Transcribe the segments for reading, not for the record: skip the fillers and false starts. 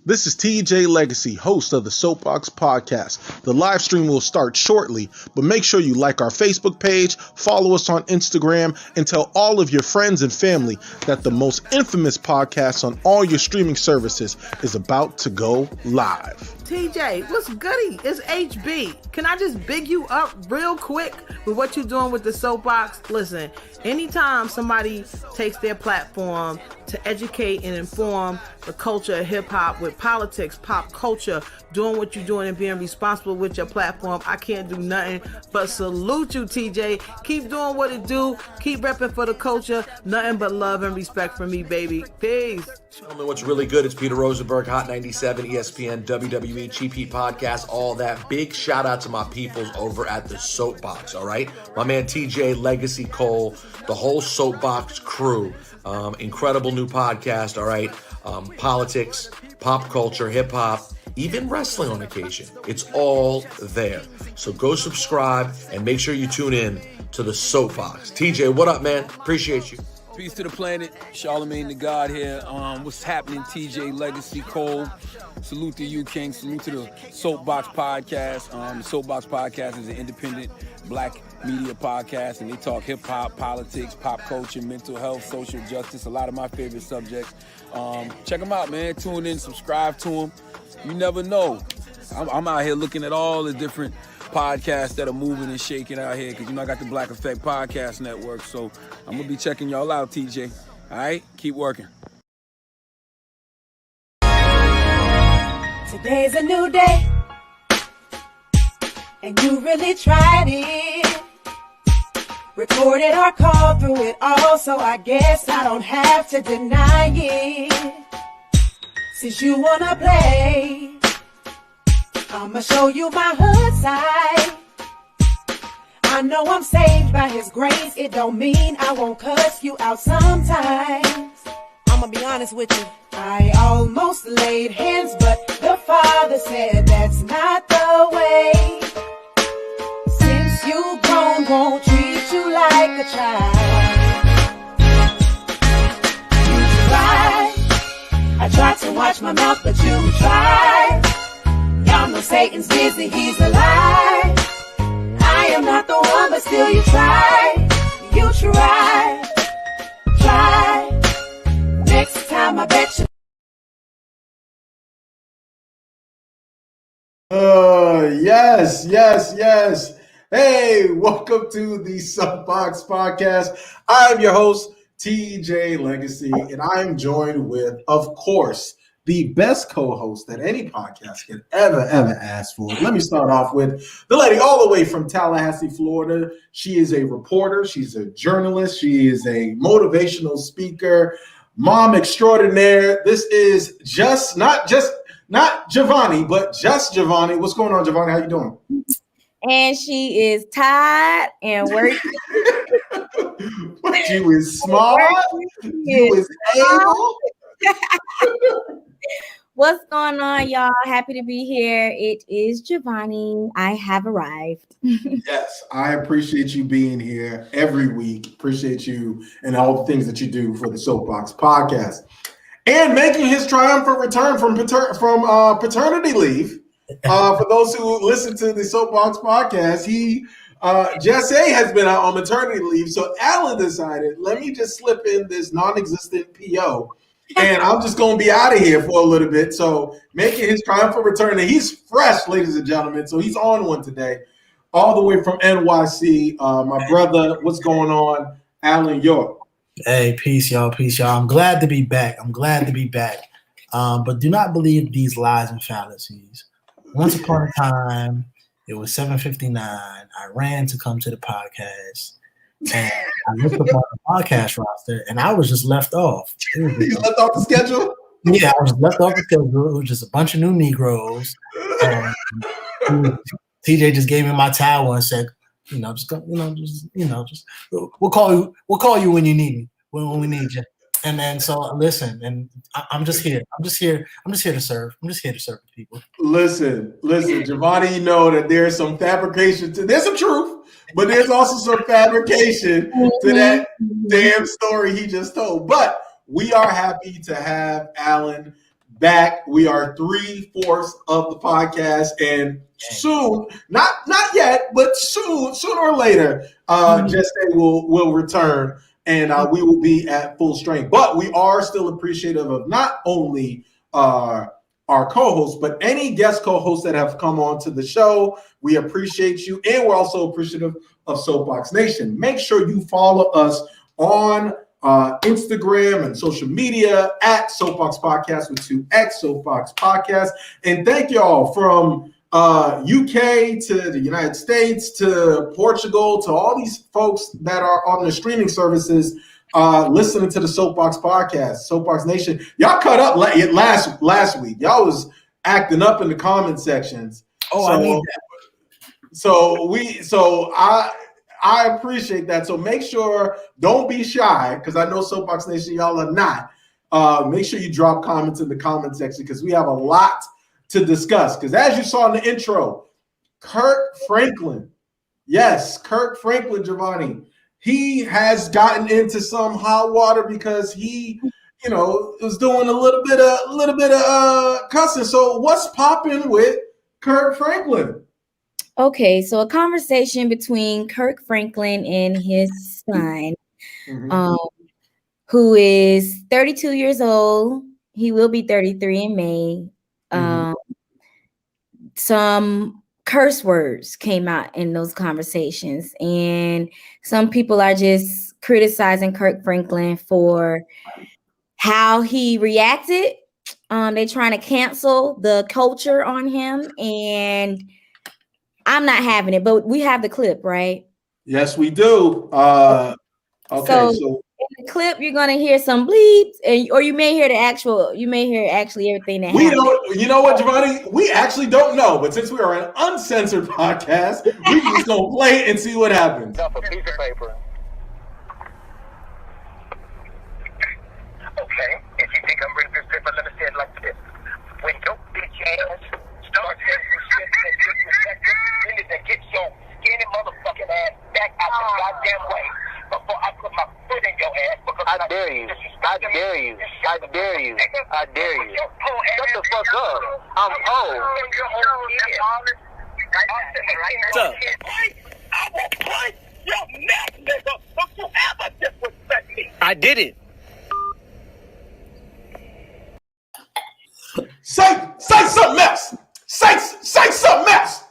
This is TJ Legacy, host of the Soapboxx Podcast. The live stream will start shortly, but make sure you like our Facebook page, follow us on Instagram, and tell all of your friends and family that the most infamous podcast on all your streaming services is about to go live. TJ, what's goody? It's HB. Can I just big you up real quick with what you're doing with the Soapboxx? Listen, anytime somebody takes their platform to educate and inform the culture of hip-hop with politics, pop culture, doing what you're doing and being responsible with your platform, I can't do nothing but salute you, TJ. Keep doing what it do. Keep repping for the culture. Nothing but love and respect from me, baby. Peace. Gentlemen, what's really good? It's Peter Rosenberg, Hot 97, ESPN, WWE, Cheap Heat Podcast, all that. Big shout out to my peoples over at the Soapboxx, all right? My man TJ, Legacy Cole, the whole Soapboxx crew. Incredible new podcast, all right? Politics, pop culture, hip hop, even wrestling on occasion. It's all there. So go subscribe and make sure you tune in to the Soapboxx. TJ, what up, man? Appreciate you. Peace to the planet. Charlemagne the God here. What's happening, TJ Legacy Cole? Salute to you, King. Salute to the Soapboxx Podcast. The Soapboxx Podcast is an independent black media podcast, and they talk hip-hop, politics, pop culture, mental health, social justice, a lot of my favorite subjects. Check them out, man. Tune in, subscribe to them. You never know. I'm out here looking at all the different podcasts that are moving and shaking out here, because, I got the Black Effect Podcast Network, so I'm going to be checking y'all out, TJ. All right? Keep working. Today's a new day, and you really tried it. Recorded or called through it all, so I guess I don't have to deny it. Since you wanna play, I'ma show you my hood side. I know I'm saved by his grace. It don't mean I won't cuss you out sometimes. I'ma be honest with you. I almost laid hands, but the Father said that's not the way. Since you grown, won't treat you like a child. You tried. I tried to watch my mouth, but you tried. Y'all know Satan's busy, he's a lie. I am not the one, but still you tried. You tried. Try. Next time I bet you. Yes. Hey, welcome to the Soapboxx Podcast. I'm your host, TJ Legacy, and I'm joined with, of course, the best co-host that any podcast could ever ask for. Let me start off with the lady all the way from Tallahassee, Florida. She is a reporter. She's a journalist. She is a motivational speaker, mom extraordinaire. This is not Giovanni, but just Giovanni. What's going on, Giovanni? How you doing? And she is tired and working. But you is smart. You is able. What's going on, y'all? Happy to be here. It is Giovanni. I have arrived. Yes, I appreciate you being here every week. Appreciate you and all the things that you do for the Soapboxx Podcast. And making his triumphant return from paternity leave. For those who listen to the Soapboxx Podcast, Jesse has been out on maternity leave. So Alan decided, let me just slip in this non-existent PO. And I'm just going to be out of here for a little bit. So making his triumphant return. And he's fresh, ladies and gentlemen. So he's on one today, all the way from NYC. My brother, what's going on? Alan York. Hey, peace, y'all. I'm glad to be back. But do not believe these lies and fallacies. Once upon a time, it was 7:59. I ran to come to the podcast. And I looked up on the podcast roster, and I was just left off. You left off the schedule? Yeah, I was left off the schedule. It was just a bunch of new Negroes. TJ just gave me my towel and said, we'll call you when you need me, when we need you. And then so listen, and I'm just here. I'm just here to serve. I'm just here to serve the people. Listen, Giovanni, you know that there's some fabrication there's some truth, but there's also some fabrication to that damn story he just told. But we are happy to have Alan back. We are 3/4 of the podcast, and soon, not yet, but sooner or later, Just Say will return, and we will be at full strength. But we are still appreciative of not only our co-hosts, but any guest co-hosts that have come on to the show. We appreciate you, and we're also appreciative of Soapboxx Nation. Make sure you follow us on Instagram and social media at Soapboxx Podcast with 2X, Soapboxx Podcast. And thank y'all from UK to the United States to Portugal to all these folks that are on the streaming services listening to the Soapboxx Podcast, Soapboxx Nation. Y'all cut up last week. Y'all was acting up in the comment sections. Oh, so, I need that. So I appreciate that. So make sure, don't be shy, because I know Soapboxx Nation, y'all are not. Make sure you drop comments in the comment section, because we have a lot to discuss. Because as you saw in the intro, Kirk Franklin, Giovanni, he has gotten into some hot water because he, was doing a little bit of cussing. So what's popping with Kirk Franklin? Okay, so a conversation between Kirk Franklin and his son, who is 32 years old. He will be 33 in May. Some curse words came out in those conversations, and some people are just criticizing Kirk Franklin for how he reacted. They're trying to cancel the culture on him, and I'm not having it, but we have the clip, right? Yes, we do. Okay, so in the clip, you're gonna hear some bleeps, or you may hear actually everything that happened. You know what, Giovanni? We actually don't know, but since we are an uncensored podcast, we just gonna play it and see what happens. Up a piece of paper. Okay, if you think I'm reading this paper, let me say it like this. When your bitch ass starts getting disrespected, you need to get your skinny motherfucking ass back out the goddamn way before I put my foot in your ass. Because I dare you. I dare you. I dare you. I dare you. Shut the fuck up. I'm old. What's up? I will break your neck, nigga, if you ever disrespect me. I did it. Say something else. Say something else.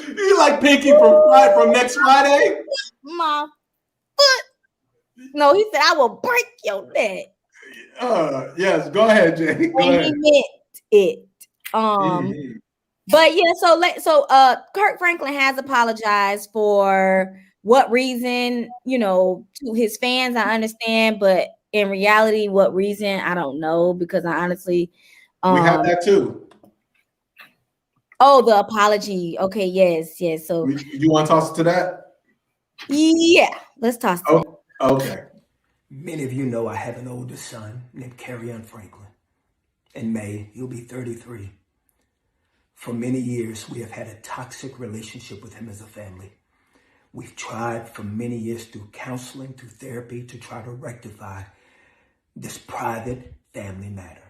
You like Pinky from next Friday? My foot. No, he said I will break your neck. Yes, go ahead, Jay. Go ahead. He meant it. But yeah, so Kirk Franklin has apologized for what reason, to his fans, I understand, but in reality, what reason, I don't know, because I honestly we have that too. Oh, the apology. Okay, yes. So you want to toss to that? Yeah, let's toss to it. Okay. Many of you know I have an older son named Kerryon Franklin. In May, he'll be 33. For many years, we have had a toxic relationship with him as a family. We've tried for many years through counseling, through therapy, to try to rectify this private family matter.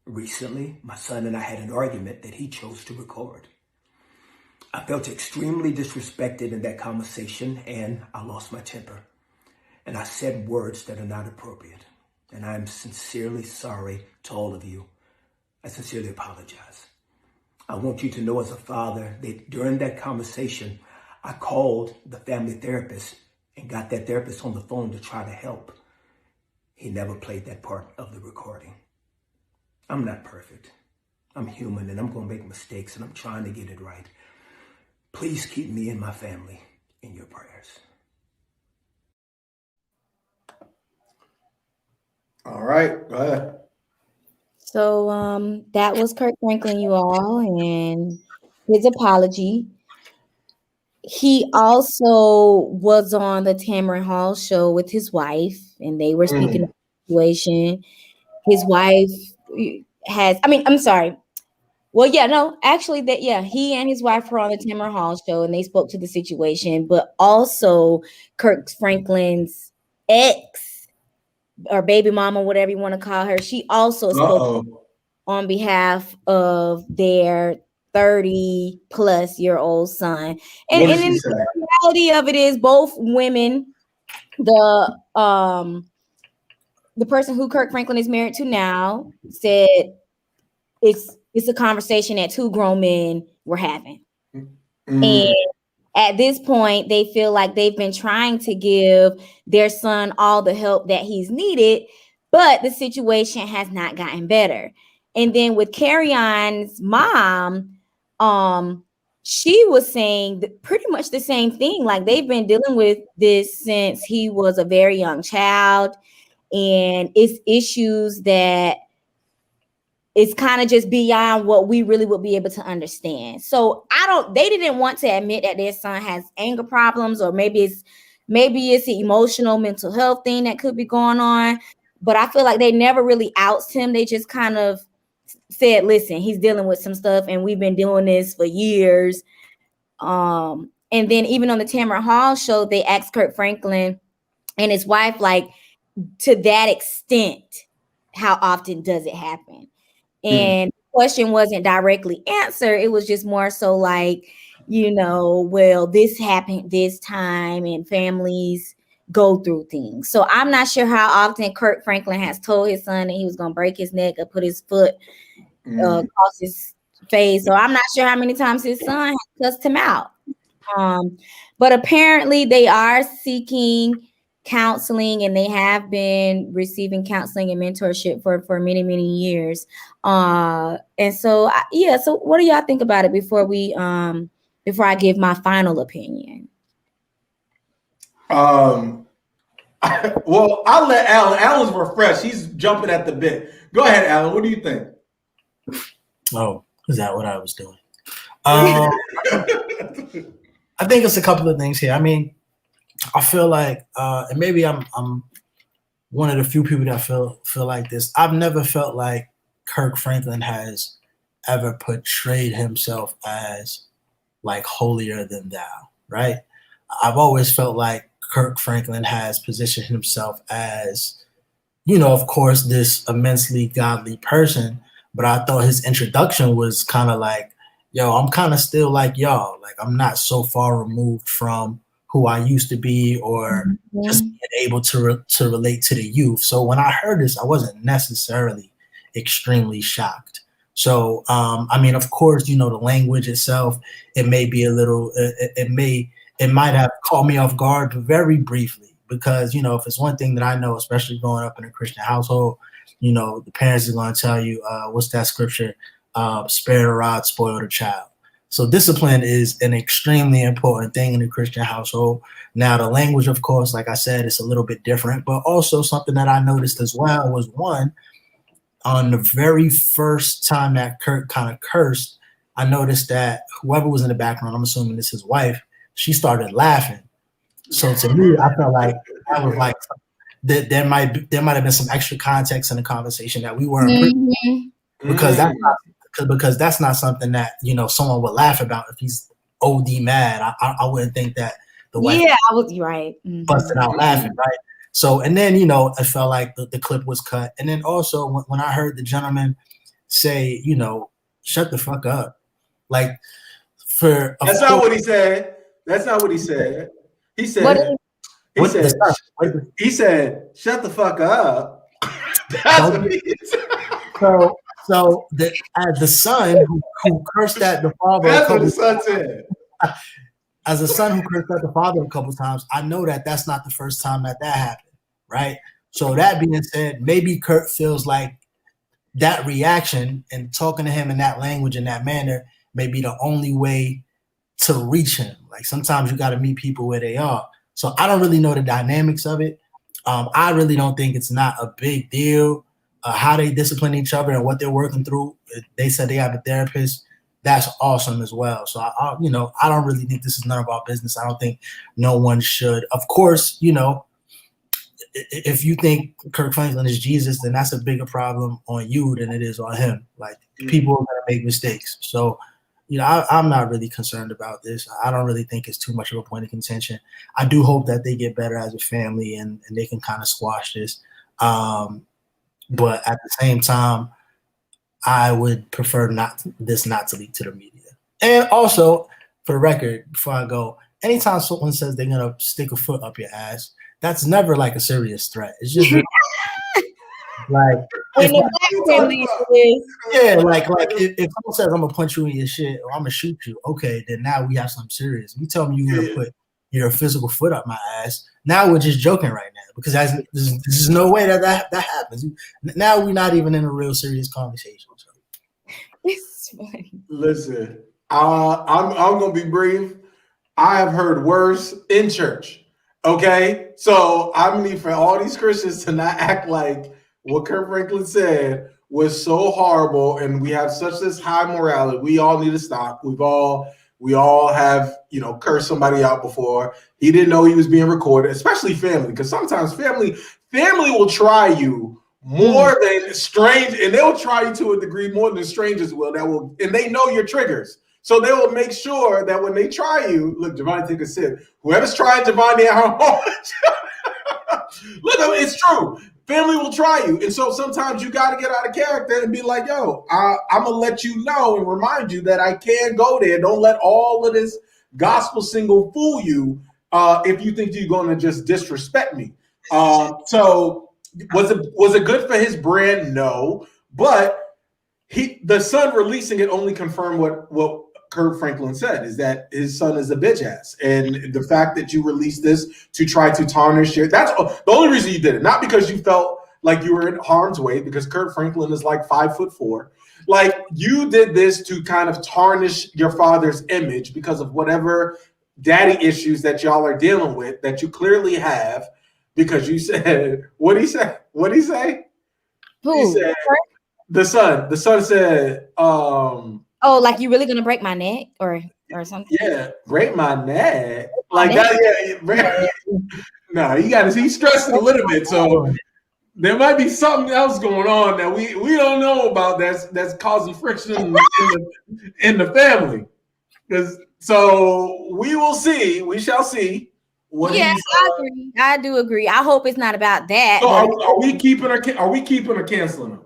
Recently, my son and I had an argument that he chose to record. I felt extremely disrespected in that conversation, and I lost my temper. And I said words that are not appropriate. And I'm sincerely sorry to all of you. I sincerely apologize. I want you to know as a father that during that conversation, I called the family therapist and got that therapist on the phone to try to help. He never played that part of the recording. I'm not perfect. I'm human and I'm going to make mistakes and I'm trying to get it right. Please keep me and my family in your prayers. All right, go ahead. So that was Kirk Franklin, you all, and his apology. He also was on the Tamron Hall show with his wife, and they were speaking of the situation. His wife has, I'm sorry. Well, yeah, no, actually, he and his wife were on the Tamron Hall show, and they spoke to the situation. But also, Kirk Franklin's ex or baby mama, whatever you want to call her, she also spoke on behalf of their 30-plus-year-old son. And then the reality of it is both women, the person who Kirk Franklin is married to now said it's a conversation that two grown men were having. And at this point, they feel like they've been trying to give their son all the help that he's needed, but the situation has not gotten better. And then with Carrion's mom, she was saying pretty much the same thing. Like, they've been dealing with this since he was a very young child, and it's issues that it's kind of just beyond what we really would be able to understand. So they didn't want to admit that their son has anger problems, or maybe it's an emotional mental health thing that could be going on. But I feel like they never really outed him. They just kind of said, listen, he's dealing with some stuff and we've been doing this for years. And then even on the Tamron Hall show, they asked Kirk Franklin and his wife, like, to that extent, how often does it happen? And the question wasn't directly answered. It was just more so like, well, this happened this time, and families go through things. So I'm not sure how often Kirk Franklin has told his son that he was going to break his neck or put his foot across his face. So I'm not sure how many times his son has cussed him out. But apparently they are seeking counseling, and they have been receiving counseling and mentorship for many, many years. And so, so what do y'all think about it before I give my final opinion? Well, I'll let Alan. Alan's refreshed. He's jumping at the bit. Go ahead, Alan. What do you think? Oh, is that what I was doing? I think it's a couple of things here. I mean, I feel like, and maybe I'm one of the few people that feel like this. I've never felt like Kirk Franklin has ever portrayed himself as like holier than thou, right? I've always felt like Kirk Franklin has positioned himself as, of course, this immensely godly person. But I thought his introduction was kind of like, yo, I'm kind of still like y'all. Like, I'm not so far removed from who I used to be, or just being able to relate to the youth. So when I heard this, I wasn't necessarily extremely shocked. So, I mean, of course, the language itself, it may be a little, it might have caught me off guard, but very briefly, because, if it's one thing that I know, especially growing up in a Christian household, the parents are going to tell you, what's that scripture? Spare the rod, spoil the child. So discipline is an extremely important thing in a Christian household. Now, the language, of course, like I said, is a little bit different, but also something that I noticed as well was, one, on the very first time that Kirk kind of cursed, I noticed that whoever was in the background, I'm assuming it's his wife, she started laughing. So to me, I felt like that was like that there might have been some extra context in the conversation that we weren't because that's not something that someone would laugh about if he's OD mad. I wouldn't think that the wife I was right busted out laughing, right? So, and then I felt like the clip was cut, and then also when I heard the gentleman say, shut the fuck up, like that's not what he said. That's not what he said. He said he said shut the fuck up. That's what he said. So as the son who cursed at the father, that's what the son said. As a son who cursed at the father a couple times, I know that that's not the first time that happened, right? So that being said, maybe Kirk feels like that reaction and talking to him in that language, in that manner, may be the only way to reach him. Like, sometimes you got to meet people where they are. So I don't really know the dynamics of it. I really don't think it's not a big deal. How they discipline each other and what they're working through. They said they have a therapist. That's awesome as well. So I don't really think this is none of our business. I don't think no one should. Of course, if you think Kirk Franklin is Jesus, then that's a bigger problem on you than it is on him. Like, people are gonna make mistakes. So, I'm not really concerned about this. I don't really think it's too much of a point of contention. I do hope that they get better as a family and they can kind of squash this. But at the same time, I would prefer not to leak to the media. And also, for the record, before I go, anytime someone says they're gonna stick a foot up your ass, that's never like a serious threat. It's just like if someone says I'm gonna punch you in your shit or I'm gonna shoot you, okay, then now we have something serious. If you tell me you're gonna put your physical foot up my ass, now we're just joking right now because there's no way that happens. Now we're not even in a real serious conversation. So. It's funny. Listen, I'm gonna be brief. I have heard worse in church. Okay, so I need for all these Christians to not act like what Kirk Franklin said was so horrible, and we have such this high morality. We all need to stop. We all have, cursed somebody out before. He didn't know he was being recorded, especially family, because sometimes family will try you more than strange, and they'll try you to a degree more than strangers will. And they know your triggers. So they will make sure that when they try you, look, Giovanni, take a sip. Whoever's trying Giovanni at home, look, it's true. Family will try you. And so sometimes you got to get out of character and be like, yo, I'm going to let you know and remind you that I can go there. Don't let all of this gospel single fool you if you think you're going to just disrespect me. So was it good for his brand? No. But the son releasing it only confirmed what Kirk Franklin said, is that his son is a bitch ass. And the fact that you released this to try to tarnish that's the only reason you did it. Not because you felt like you were in harm's way, because Kirk Franklin is like 5'4". Like, you did this to kind of tarnish your father's image because of whatever daddy issues that y'all are dealing with that you clearly have, because you said, what'd he say? Who? He said, the son said, oh, like, you really gonna break my neck or something? Yeah, break my neck. Like that, yeah. No, he's stressed a little bit. So there might be something else going on that we don't know about that's causing friction in the family. So we will see. We shall see. Yes, I agree. I do agree. I hope it's not about that. So are we keeping or canceling them?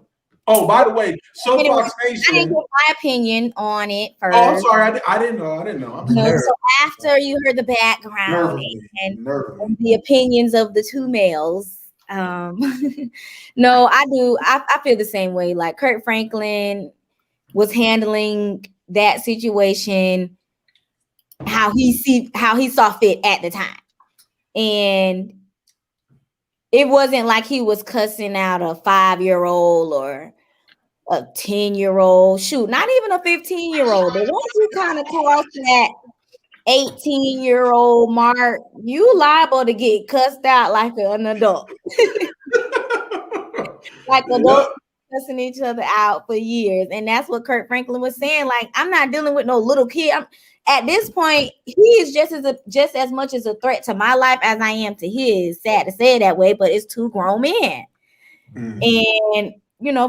Oh, by the way, Soapboxx Nation. I didn't get my opinion on it first. Oh, I'm sorry. I didn't know. So after you heard the background and the opinions of the two males, no, I do. I feel the same way. Like, Kirk Franklin was handling that situation how he saw fit at the time, and it wasn't like he was cussing out a 5-year-old or a 10-year-old. Shoot, not even a 15-year-old. But once you kind of cross that 18-year-old mark, you liable to get cussed out like an adult. Like adults cussing each other out for years. And that's what Kirk Franklin was saying. Like, I'm not dealing with no little kid. At this point, he is just as much as a threat to my life as I am to his. Sad to say it that way, but it's two grown men. And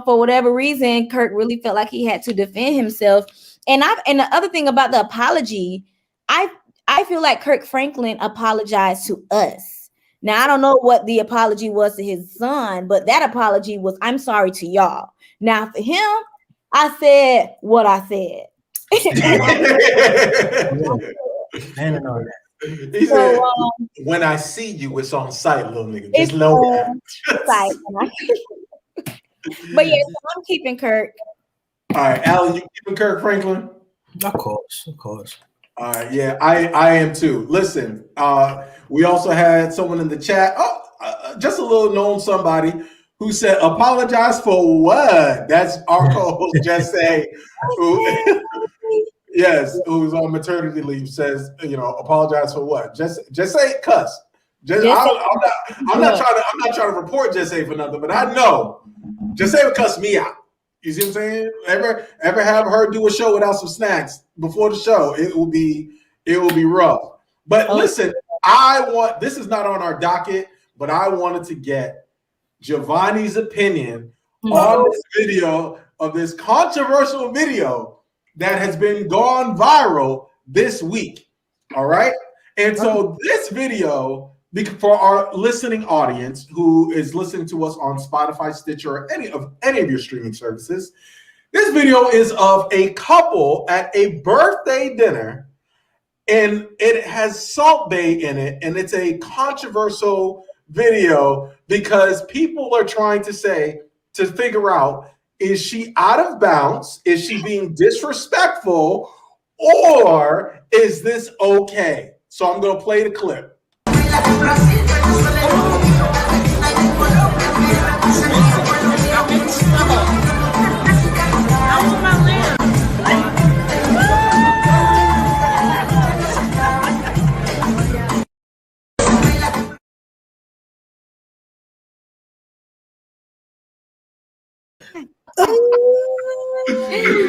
for whatever reason, Kirk really felt like he had to defend himself. And the other thing about the apology, I feel like Kirk Franklin apologized to us. Now, I don't know what the apology was to his son, but that apology was, I'm sorry to y'all. Now, for him, I said what I said. He said, when I see you, it's on sight, little nigga. Just know that. But yeah, so I'm keeping Kirk. All right, Alan, you keeping Kirk Franklin? Of course. All right, yeah, I am too. Listen, we also had someone in the chat, just a little known somebody, who said, apologize for what? That's our co-host, Jesse, who's on maternity leave, says, apologize for what? Just say cuss. I'm not trying to report Jesse for nothing, but I know Jesse would cuss me out. You see what I'm saying? Ever have her do a show without some snacks before the show? It will be rough. But listen, this is not on our docket, but I wanted to get Giovanni's opinion on this video, of this controversial video that has been gone viral this week. All right. And so this video for our listening audience who is listening to us on Spotify, Stitcher, or any of your streaming services, this video is of a couple at a birthday dinner, and it has Salt Bae in it, and it's a controversial video because people are trying to figure out, is she out of bounds? Is she being disrespectful? Or is this okay? So I'm going to play the clip.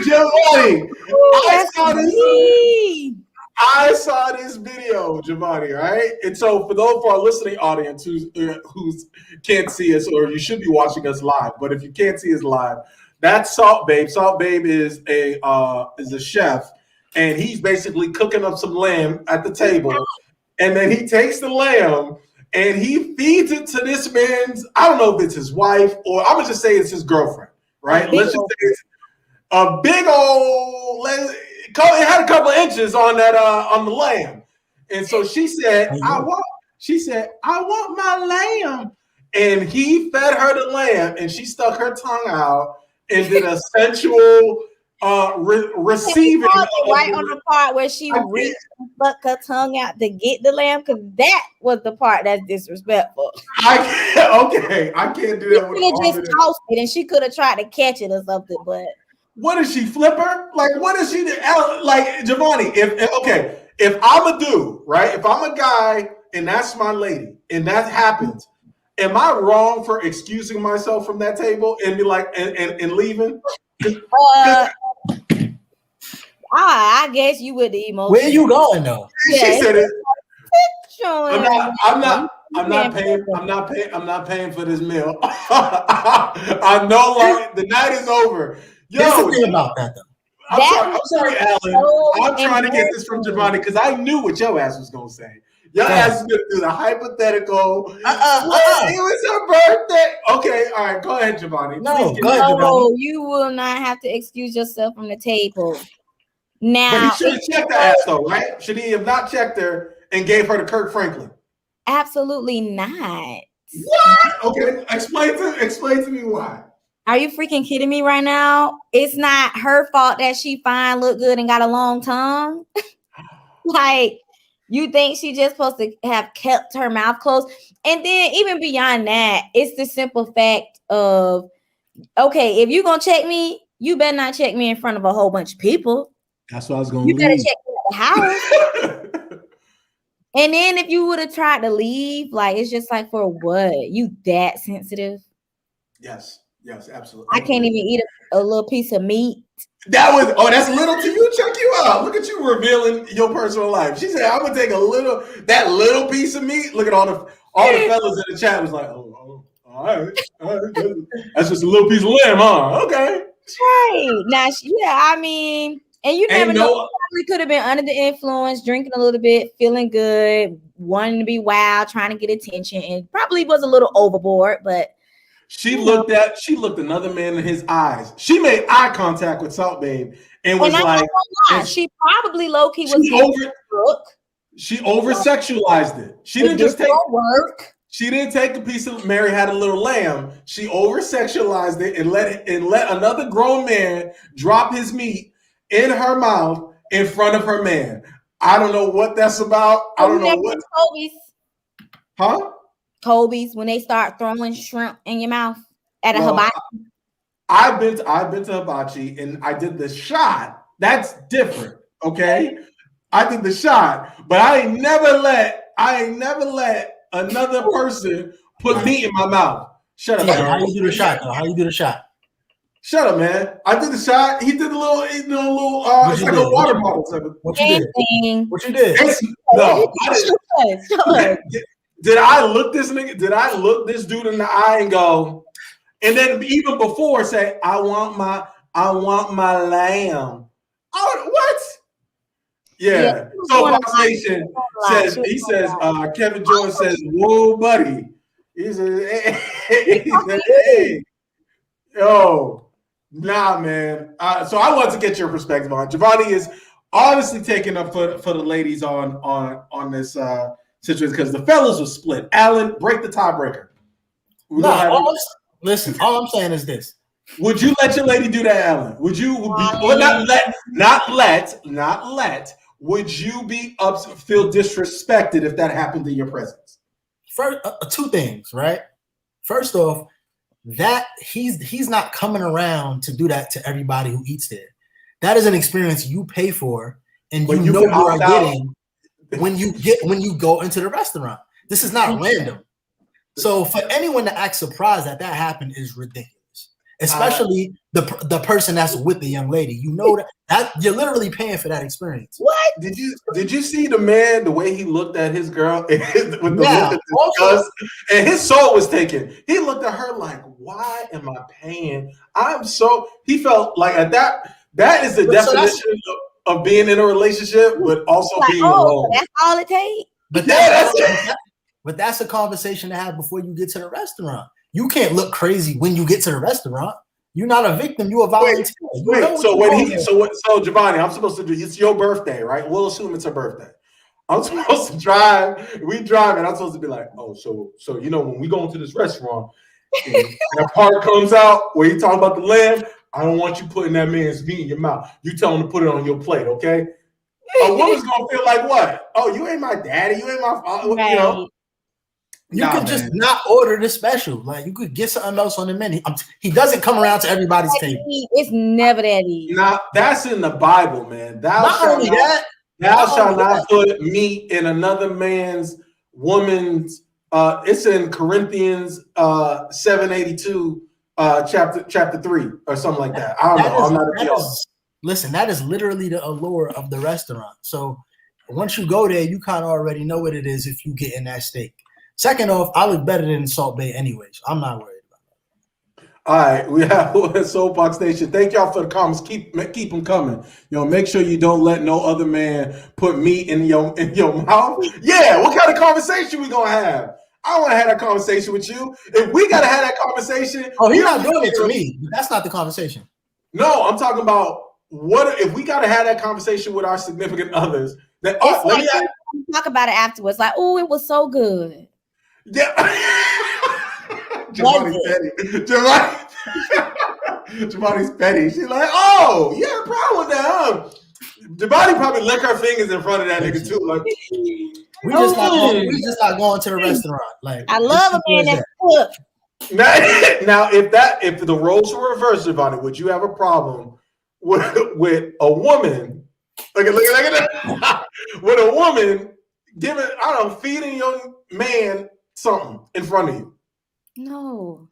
Giovanni, I saw this video, Giovanni, right? And so for those of our listening audience who can't see us, or you should be watching us live, but if you can't see us live, that's Salt Babe. Salt Babe is a chef, and he's basically cooking up some lamb at the table, and then he takes the lamb and he feeds it to this man's, I don't know if it's his wife, or I'm gonna just say it's his girlfriend, right? Let's just say it's a big old, it had a couple of inches on that on the lamb. And so she said, I want my lamb. And he fed her the lamb, and she stuck her tongue out and did a sensual receiving. Right on the part where she reached and stuck her tongue out to get the lamb, because that was the part that's disrespectful. I can't do that. She could just tossed it, and she could have tried to catch it or something, but. What is she, flipper? Like, what is she? Like, Giovanni, if I'm a dude, right? If I'm a guy and that's my lady and that happens, am I wrong for excusing myself from that table and be like, and leaving? I guess you would the emotion. Where you going though? She said it. I'm not paying for this meal. I know, like, the night is over. Here's the thing about that though. I'm sorry, Alan. I'm trying to get this from Giovanni because I knew what your ass was gonna say. Your ass is gonna do the hypothetical. It was her birthday. Okay, all right, go ahead, Giovanni. No, go ahead, Giovanni. You will not have to excuse yourself from the table. Now, but he should have checked her ass though, right? Should he have not checked her and gave her to Kirk Franklin? Absolutely not. What? Okay, explain to me why. Are you freaking kidding me right now? It's not her fault that she fine, look good, and got a long tongue. Like, you think she just supposed to have kept her mouth closed? And then even beyond that, it's the simple fact of, okay, if you're going to check me, you better not check me in front of a whole bunch of people. That's what I was going to You better check me at the house. And then if you would have tried to leave, like, it's just like, for what? You that sensitive? Yes, absolutely. I can't even eat a little piece of meat. That's little to you. Check you out. Look at you revealing your personal life. She said, "I'm gonna take that little piece of meat." Look at all the fellas in the chat was like, "Oh, all right. That's just a little piece of lamb, huh? Okay." Right now, I mean, and you never know. Probably could have been under the influence, drinking a little bit, feeling good, wanting to be wild, trying to get attention, and probably was a little overboard, but. She looked another man in his eyes. She made eye contact with Salt Babe and was like, she probably low-key was she over-sexualized it. She didn't just take work. She didn't take a piece of Mary had a little lamb. She over-sexualized it and let another grown man drop his meat in her mouth in front of her man. I don't know what that's about. I don't know what. Huh? Kobe's when they start throwing shrimp in your mouth at a hibachi. I've been to hibachi and I did the shot. That's different, okay? I did the shot, but I ain't never let another person put meat in my mouth. Shut up, man. How you do the shot though? How you do the shot? Shut up, man. I did the shot. He did a little, it's like a water bottle. What you did? What you did? No, I didn't. Did I look this nigga? Did I look this dude in the eye and go? And then even before say, "I want my lamb." Oh, what? Yeah. Soapboxx Nation says, he says, Kevin Jones says, whoa, buddy. He says, hey, yo, nah, man. So I want to get your perspective on it. Giovanni is obviously taking up for the ladies on this situation because the fellas were split. Alan, break the tiebreaker. Listen, all I'm saying is this. Would you let your lady do that, Alan? Would you not let? Would you be feel disrespected if that happened in your presence? First, two things, right? First off, that he's not coming around to do that to everybody who eats there. That is an experience you pay for, and you know you are getting when you go into the restaurant. This is not random. So for anyone to act surprised that happened is ridiculous. Especially the person that's with the young lady. You know that you're literally paying for that experience. What did you see the man, the way he looked at his girl with the look of disgust, and his soul was taken. He looked at her like, why am I paying? He felt like at that is the definition of being in a relationship, but also like, being alone. That's all it takes. But that's a conversation to have before you get to the restaurant. You can't look crazy when you get to the restaurant. You're not a victim. You're a volunteer. So Giovanni, I'm supposed to do. It's your birthday, right? We'll assume it's her birthday. I'm supposed to drive. We drive, and I'm supposed to be like, oh, so when we go into this restaurant, and that part comes out where you talk about the lamb. I don't want you putting that man's meat in your mouth. You tell him to put it on your plate, okay? A woman's gonna feel like what? Oh, you ain't my daddy. You ain't my father. Right. You know. You could just not order the special. Like you could get something else on the menu. He doesn't come around to everybody's table. It's never that easy. Now that's in the Bible, man. Thou shalt not put meat in another woman's. It's in Corinthians 782, chapter 3 or something like that. I don't know. I'm not a listen, that is literally the allure of the restaurant. So once you go there, you kind of already know what it is if you get in that steak. Second off, I look better than Salt Bay anyways. I'm not worried about that. All right, we have Soapboxx Nation. Thank y'all for the comments. Keep them coming. Make sure you don't let no other man put meat in your mouth. Yeah, what kind of conversation we gonna have? I want to have that conversation with you. If we gotta have that conversation, he's not doing it to me. That's not the conversation. No, I'm talking about what if we gotta have that conversation with our significant others. That talk about it afterwards. Like, oh, it was so good. Yeah. Giovanni's petty. Giovanni's petty. She's like, oh, yeah, problem with that. Giovanni probably lick her fingers in front of that nigga too. Like, we just not going to the restaurant. Like, I love a man that's cooked. Now, if the roles were reversed, Giovanni, would you have a problem with a woman? Look at that. With a woman feeding your man something in front of you? No,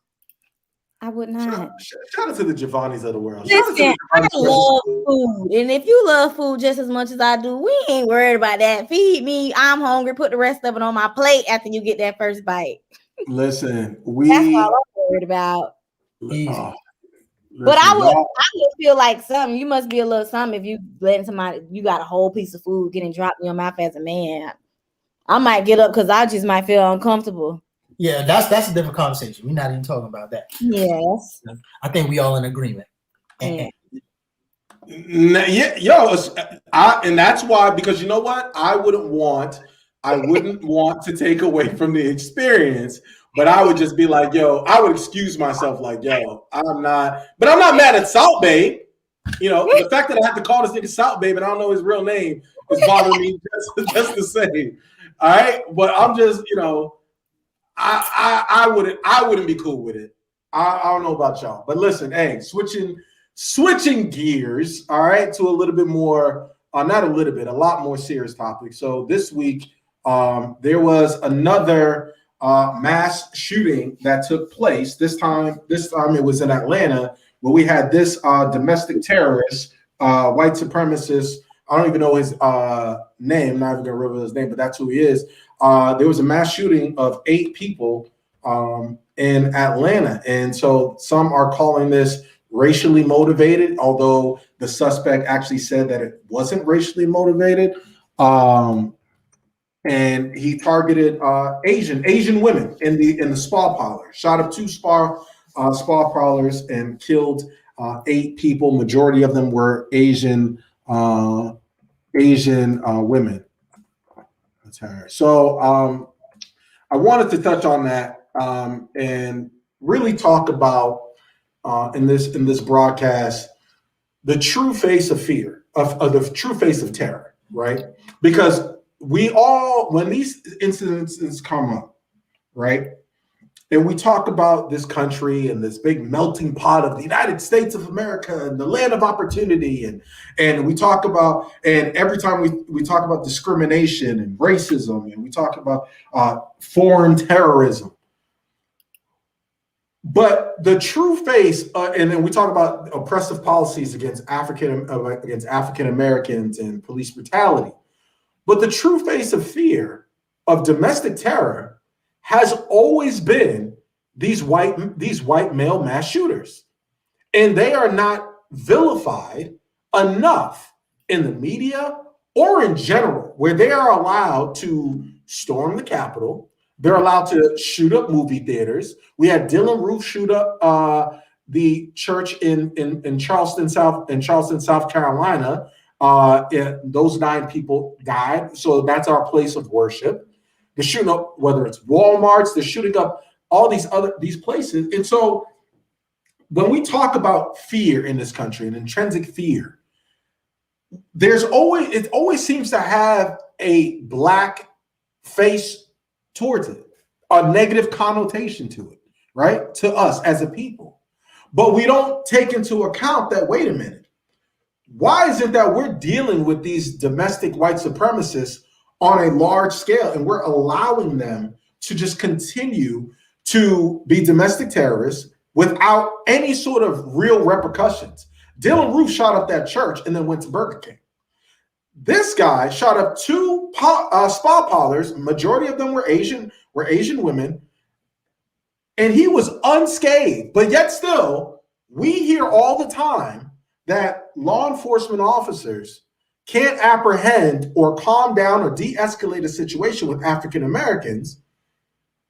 I would not. Shout out to the Giovannis of the world. Listen, I love food. And if you love food just as much as I do, we ain't worried about that. Feed me. I'm hungry. Put the rest of it on my plate after you get that first bite. Listen, that's all I'm worried about. But I would feel like something. You must be a little something if you letting somebody, you got a whole piece of food getting dropped in your mouth as a man. I might get up because I just might feel uncomfortable. Yeah, that's a different conversation. We're not even talking about that. Yes. I think we all in agreement. Yeah. And that's why, because you know what? I wouldn't want to take away from the experience, but I would just be like, I would excuse myself like, I'm not mad at Salt Babe. The fact that I have to call this nigga Salt Babe and I don't know his real name is bothering me just the same. All right, but I'm just, I wouldn't be cool with it. I don't know about y'all, but listen, hey, switching gears, all right, to a little bit more, not a little bit, a lot more serious topic. So this week, there was another mass shooting that took place. This time it was in Atlanta, where we had this domestic terrorist, white supremacist. I don't even know his name. I'm not even gonna reveal his name, but that's who he is. There was a mass shooting of 8 people in Atlanta, and so some are calling this racially motivated, although the suspect actually said that it wasn't racially motivated. And he targeted Asian women in the spa parlor, shot up 2 spa parlors and killed 8 people. Majority of them were Asian women. So I wanted to touch on that and really talk about in this broadcast the true face of fear, of the true face of terror, right? Because we all, when these incidents come up, right, and we talk about this country and this big melting pot of the United States of America and the land of opportunity, and we talk about, and every time we talk about discrimination and racism, and we talk about foreign terrorism, but the true face, and then we talk about oppressive policies against African Americans and police brutality. But the true face of fear of domestic terror has always been these white male mass shooters, and they are not vilified enough in the media or in general, where they are allowed to storm the Capitol. They're allowed to shoot up movie theaters. We had Dylan Roof shoot up the church in Charleston, South Carolina. Those 9 people died. So that's our place of worship. They're shooting up, whether it's Walmarts, they're shooting up all these places. And so when we talk about fear in this country, an intrinsic fear, it always seems to have a black face towards it, a negative connotation to it, right? To us as a people. But we don't take into account that, wait a minute, why is it that we're dealing with these domestic white supremacists on a large scale and we're allowing them to just continue to be domestic terrorists without any sort of real repercussions? Dylan Roof shot up that church and then went to Burger King. This guy shot up 2 spa parlors. Majority of them were Asian women, and he was unscathed. But yet still, we hear all the time that law enforcement officers can't apprehend or calm down or de-escalate a situation with African Americans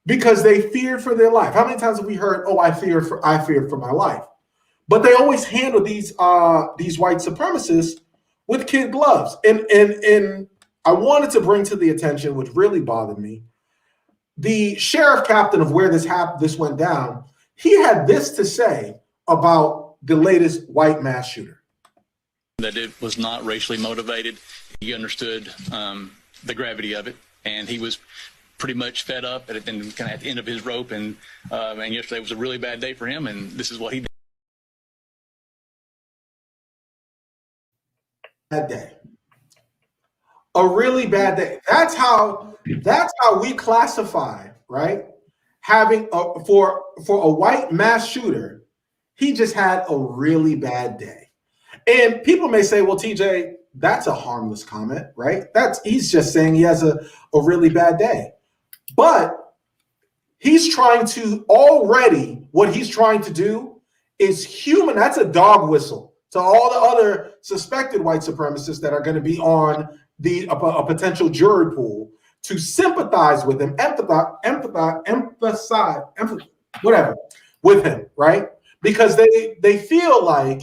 because they feared for their life. How many times have we heard, "Oh, I feared for my life"? But they always handle these white supremacists with kid gloves. And I wanted to bring to the attention, which really bothered me, the sheriff captain of where this went down. He had this to say about the latest white mass shooter. That it was not racially motivated. He understood the gravity of it, and he was pretty much fed up and kind of at the end of his rope. And yesterday was a really bad day for him, and this is what he did. Bad day. A really bad day. That's how we classify, right? Having for a white mass shooter, he just had a really bad day. And people may say, well, TJ, that's a harmless comment, right? He's just saying he has a really bad day. But he's trying to what he's trying to do is human. That's a dog whistle to all the other suspected white supremacists that are going to be on a potential jury pool to sympathize with him, empathize, whatever, with him, right? Because they feel like,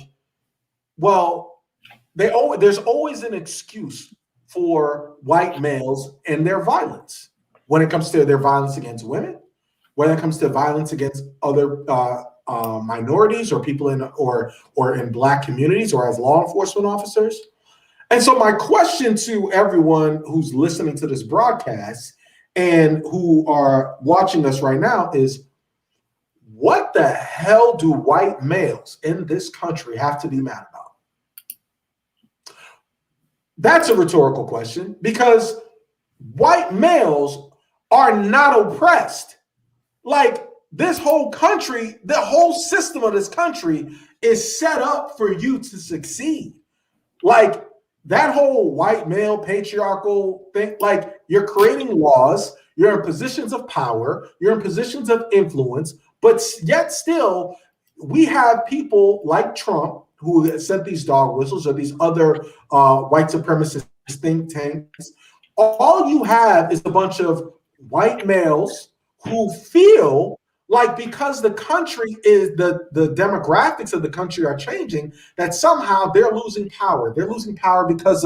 well, there's always an excuse for white males and their violence when it comes to their violence against women, when it comes to violence against other minorities or people or in Black communities or as law enforcement officers. And so my question to everyone who's listening to this broadcast and who are watching us right now is, what the hell do white males in this country have to be mad about? That's a rhetorical question, because white males are not oppressed. Like, this whole country, the whole system of this country is set up for you to succeed. Like, that whole white male patriarchal thing, like, you're creating laws, you're in positions of power, you're in positions of influence, but yet still we have people like Trump who sent these dog whistles or these other white supremacist think tanks. All you have is a bunch of white males who feel like because the country is the demographics of the country are changing, that somehow they're losing power. They're losing power because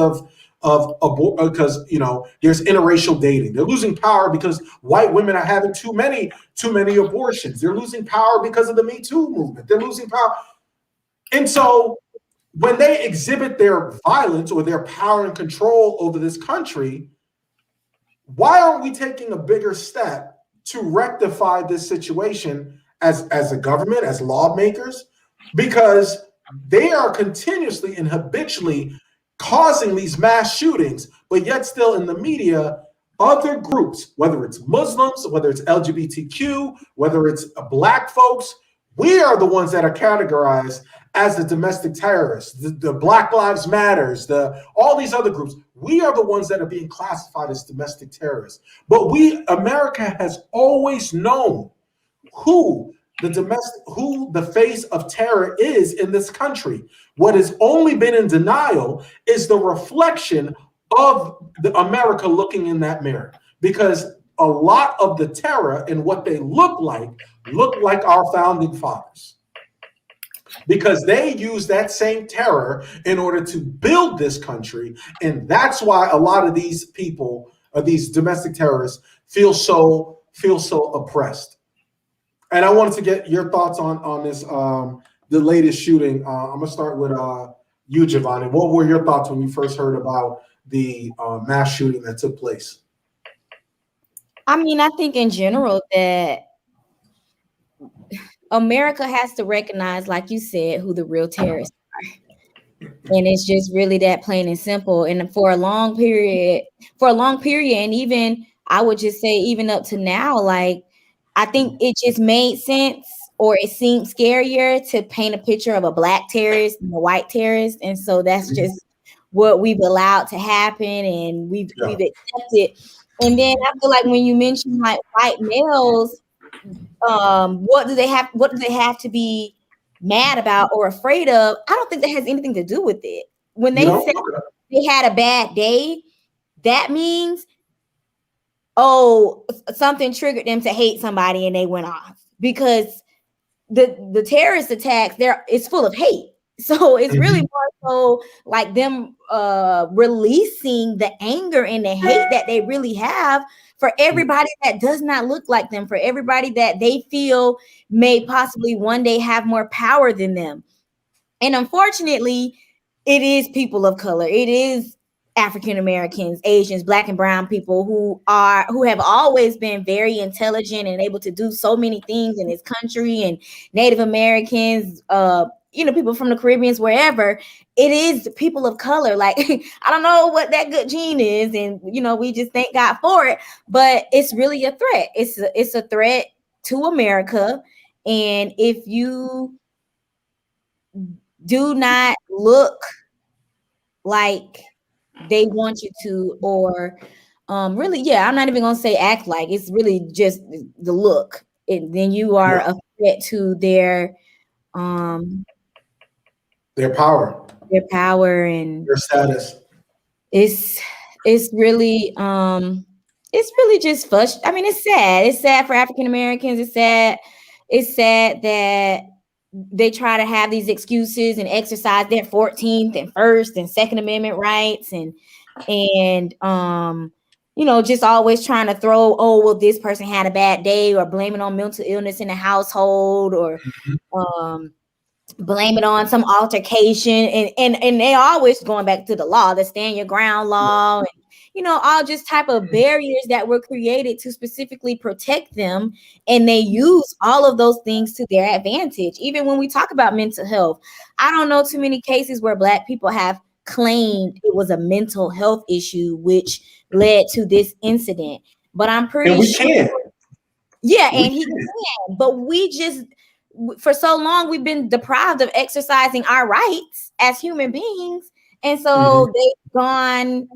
because there's interracial dating. They're losing power because white women are having too many abortions. They're losing power because of the Me Too movement. They're losing power. And so when they exhibit their violence or their power and control over this country, why aren't we taking a bigger step to rectify this situation as a government, as lawmakers? Because they are continuously and habitually causing these mass shootings, but yet still in the media, other groups, whether it's Muslims, whether it's LGBTQ, whether it's Black folks, we are the ones that are categorized as the domestic terrorists, the Black Lives Matters, all these other groups. We are the ones that are being classified as domestic terrorists. But America has always known who the face of terror is in this country. What has only been in denial is the reflection of America looking in that mirror, because a lot of the terror and what they look like our founding fathers, because they use that same terror in order to build this country. And that's why a lot of these people, these domestic terrorists, feel so oppressed. And I wanted to get your thoughts on this, the latest shooting. I'm gonna start with you, Giovanni. What were your thoughts when you first heard about the mass shooting that took place? I mean, I think in general that America has to recognize, like you said, who the real terrorists are. And it's just really that plain and simple. And for a long period, and even I would just say even up to now, like, I think it just made sense, or it seemed scarier to paint a picture of a Black terrorist and a white terrorist. And so that's just what we've allowed to happen, and we've accepted. And then I feel like when you mention like white males, what do they have to be mad about or afraid of? I don't think that has anything to do with it. When they say they had a bad day, that means, something triggered them to hate somebody and they went off, because the terrorist attacks it's full of hate. So it's really more so like them releasing the anger and the hate that they really have for everybody that does not look like them, for everybody that they feel may possibly one day have more power than them. And unfortunately, it is people of color. It is African Americans, Asians, Black and brown people who have always been very intelligent and able to do so many things in this country, and Native Americans, people from the Caribbean, wherever. It is people of color. Like, I don't know what that good gene is, and we just thank God for it. But it's really a threat. It's a threat to America, and if you do not look like they want you to, or I'm not even gonna say act like, it's really just the look, then you are a threat to their power and their status. It's really just frustrating. I mean, it's sad for African Americans. It's sad that they try to have these excuses and exercise their 14th and First and Second Amendment rights, and just always trying to throw, this person had a bad day, or blame it on mental illness in the household, or blame it on some altercation, and they always going back to the law, the stand your ground law, and all just type of barriers that were created to specifically protect them. And they use all of those things to their advantage. Even when we talk about mental health, I don't know too many cases where Black people have claimed it was a mental health issue which led to this incident. But I'm pretty sure. And he can. But we just, for so long, we've been deprived of exercising our rights as human beings. And so they've gone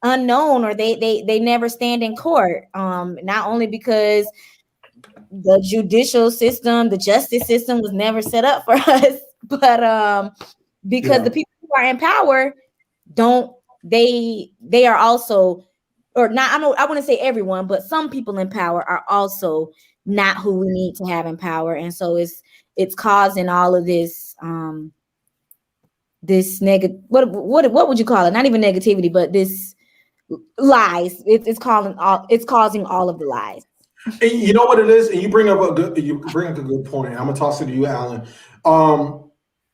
unknown, or they never stand in court. Not only because the judicial system, the justice system was never set up for us. But because the people who are in power they are also, or not, I want to say everyone, but some people in power are also not who we need to have in power. And so it's causing all of this this negative, what would you call it? Not even negativity, but this lies. It's causing all of the lies. And you know what it is, and you bring up a good point. I'm gonna toss it to you, Alan.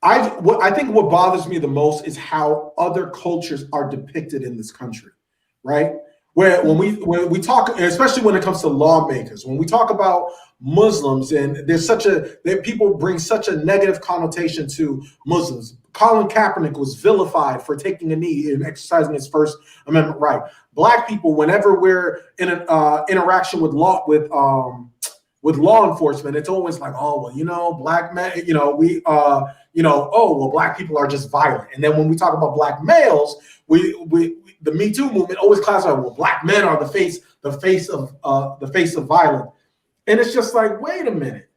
I think what bothers me the most is how other cultures are depicted in this country, right? Where when we talk, especially when it comes to lawmakers, when we talk about Muslims, and that people bring such a negative connotation to Muslims. Colin Kaepernick was vilified for taking a knee and exercising his First Amendment right. Black people, whenever we're in an interaction with law enforcement, it's always like, oh well, black men, black people are just violent. And then when we talk about black males, the Me Too movement always classifies, well, black men are the face of violence. And it's just like, wait a minute.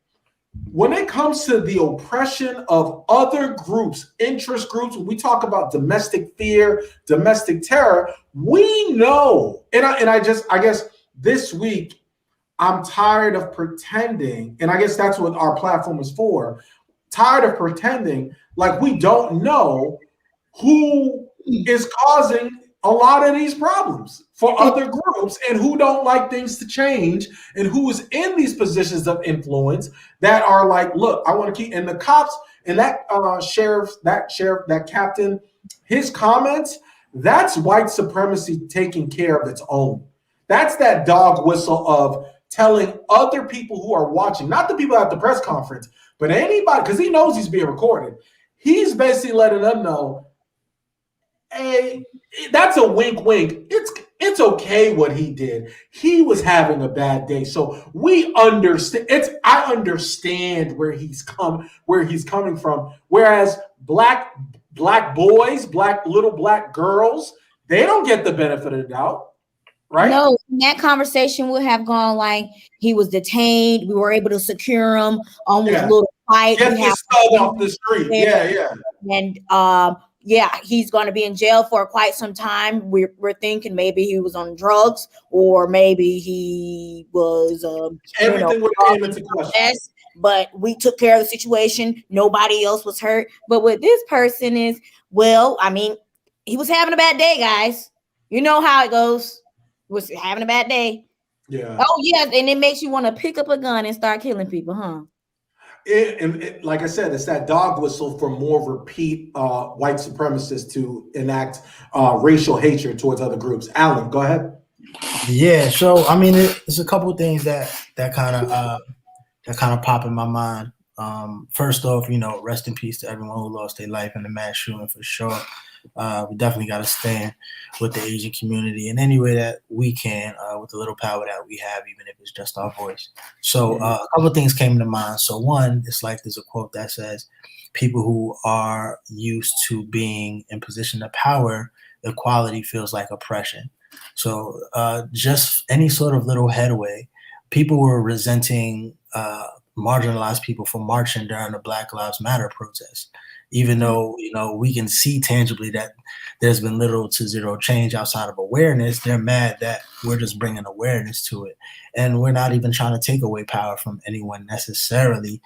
When it comes to the oppression of other groups, interest groups, when we talk about domestic fear, domestic terror, we know. And I guess this week, I'm tired of pretending, and I guess that's what our platform is for, tired of pretending like we don't know who is causing a lot of these problems for other groups and who don't like things to change and who is in these positions of influence that are like, look, I want to keep, and the cops and that sheriff, that captain, his comments, that's white supremacy taking care of its own. That's that dog whistle of telling other people who are watching, not the people at the press conference, but anybody, because he knows he's being recorded. He's basically letting them know, hey, that's a wink, wink. It's okay what he did. He was having a bad day. So we understand. I understand where he's coming from. Whereas black boys, little black girls, they don't get the benefit of the doubt. Right? No, that conversation would have gone like he was detained. We were able to secure him on with a little fight. Get this stud off the street. Yeah. And he's going to be in jail for quite some time. We're thinking maybe he was on drugs, or maybe he was everything would have came into question. But we took care of the situation. Nobody else was hurt. But what this person is, he was having a bad day, guys. You know how it goes. Was having a bad day. Yeah. Oh, yeah. And it makes you want to pick up a gun and start killing people, huh? It, like I said, it's that dog whistle for more repeat white supremacists to enact racial hatred towards other groups. Alan, go ahead. Yeah. So, it's a couple of things that kind of pop in my mind. First off, rest in peace to everyone who lost their life in the mass shooting, for sure. We definitely got to stand with the Asian community in any way that we can, with the little power that we have, even if it's just our voice. So a couple of things came to mind. So one, it's like there's a quote that says, people who are used to being in position of power, equality feels like oppression. So just any sort of little headway, people were resenting marginalized people for marching during the Black Lives Matter protest. Even though, we can see tangibly that there's been little to zero change outside of awareness, they're mad that we're just bringing awareness to it. And we're not even trying to take away power from anyone necessarily.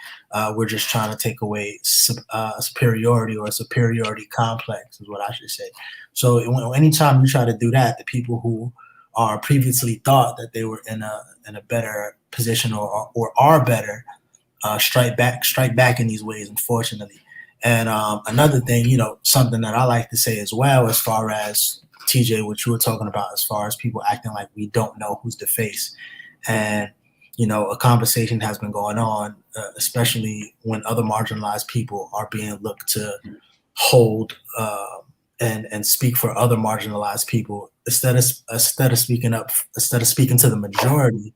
We're just trying to take away superiority, or a superiority complex is what I should say. So anytime you try to do that, the people who are previously thought that they were in a better position or are better, strike back in these ways, unfortunately. And another thing, something that I like to say as well, as far as TJ, what you were talking about, as far as people acting like we don't know who's the face. And, a conversation has been going on, especially when other marginalized people are being looked to hold and speak for other marginalized people instead of speaking to the majority.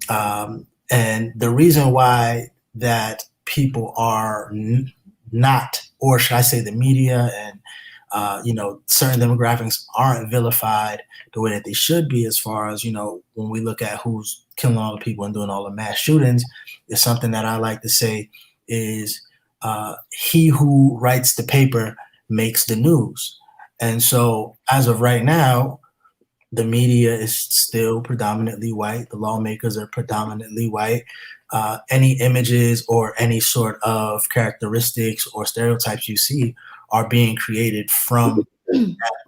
And the reason why that people are not, or should I say the media and, certain demographics aren't vilified the way that they should be, as far as, when we look at who's killing all the people and doing all the mass shootings, is something that I like to say is he who writes the paper makes the news. And so as of right now, the media is still predominantly white. The lawmakers are predominantly white. Any images or any sort of characteristics or stereotypes you see are being created from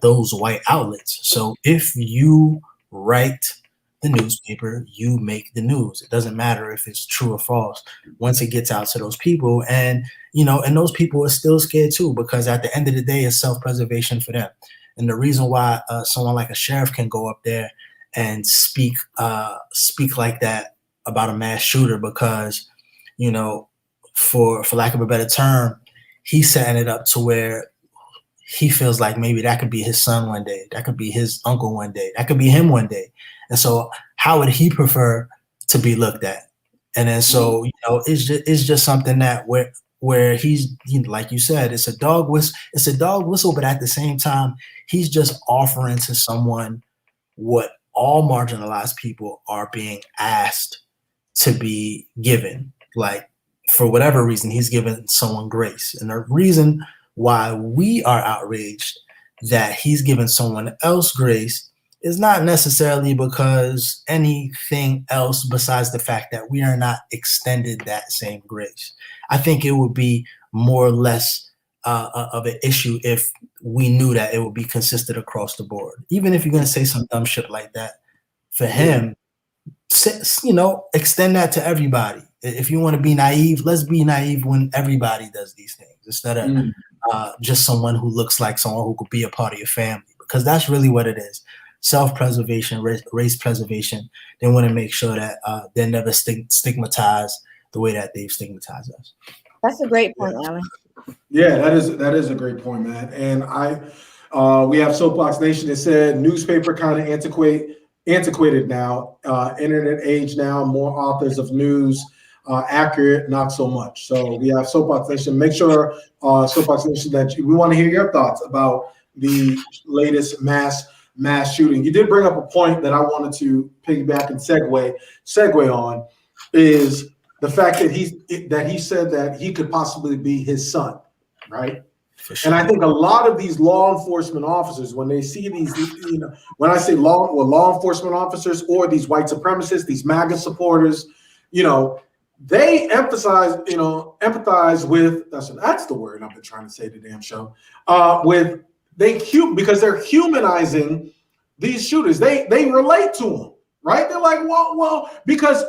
those white outlets. So if you write the newspaper, you make the news. It doesn't matter if it's true or false. Once it gets out to those people, and and those people are still scared too, because at the end of the day, it's self-preservation for them. And the reason why someone like a sheriff can go up there and speak like that about a mass shooter, because for lack of a better term, he's setting it up to where he feels like maybe that could be his son one day, that could be his uncle one day, that could be him one day. And so how would he prefer to be looked at? And then so it's just something that where he's, like you said, it's a dog whistle, but at the same time, he's just offering to someone what all marginalized people are being asked to be given. Like, for whatever reason, he's given someone grace. And the reason why we are outraged that he's given someone else grace is not necessarily because anything else besides the fact that we are not extended that same grace. I think it would be more or less of an issue if we knew that it would be consistent across the board. Even if you're going to say some dumb shit like that, for him, extend that to everybody. If you want to be naive, let's be naive when everybody does these things, instead of just someone who looks like someone who could be a part of your family, because that's really what it is. Self-preservation, race preservation. They want to make sure that they're never stigmatized the way that they've stigmatized us. That's a great point, Alan. Yeah, that is a great point, man. And we have Soapboxx Nation that said newspaper kind of antiquated now, internet age now, more authors of news, accurate, not so much. So we have Soapboxx Nation. Make sure, Soapboxx Nation, that we want to hear your thoughts about the latest mass shooting. You did bring up a point that I wanted to piggyback and segue on, is the fact that he said that he could possibly be his son, right? Sure. And I think a lot of these law enforcement officers, when they see these, when I say law enforcement officers or these white supremacists, these MAGA supporters, they empathize with, that's the word I've been trying to say the damn show, because they're humanizing these shooters. They relate to them, right? They're like, well, because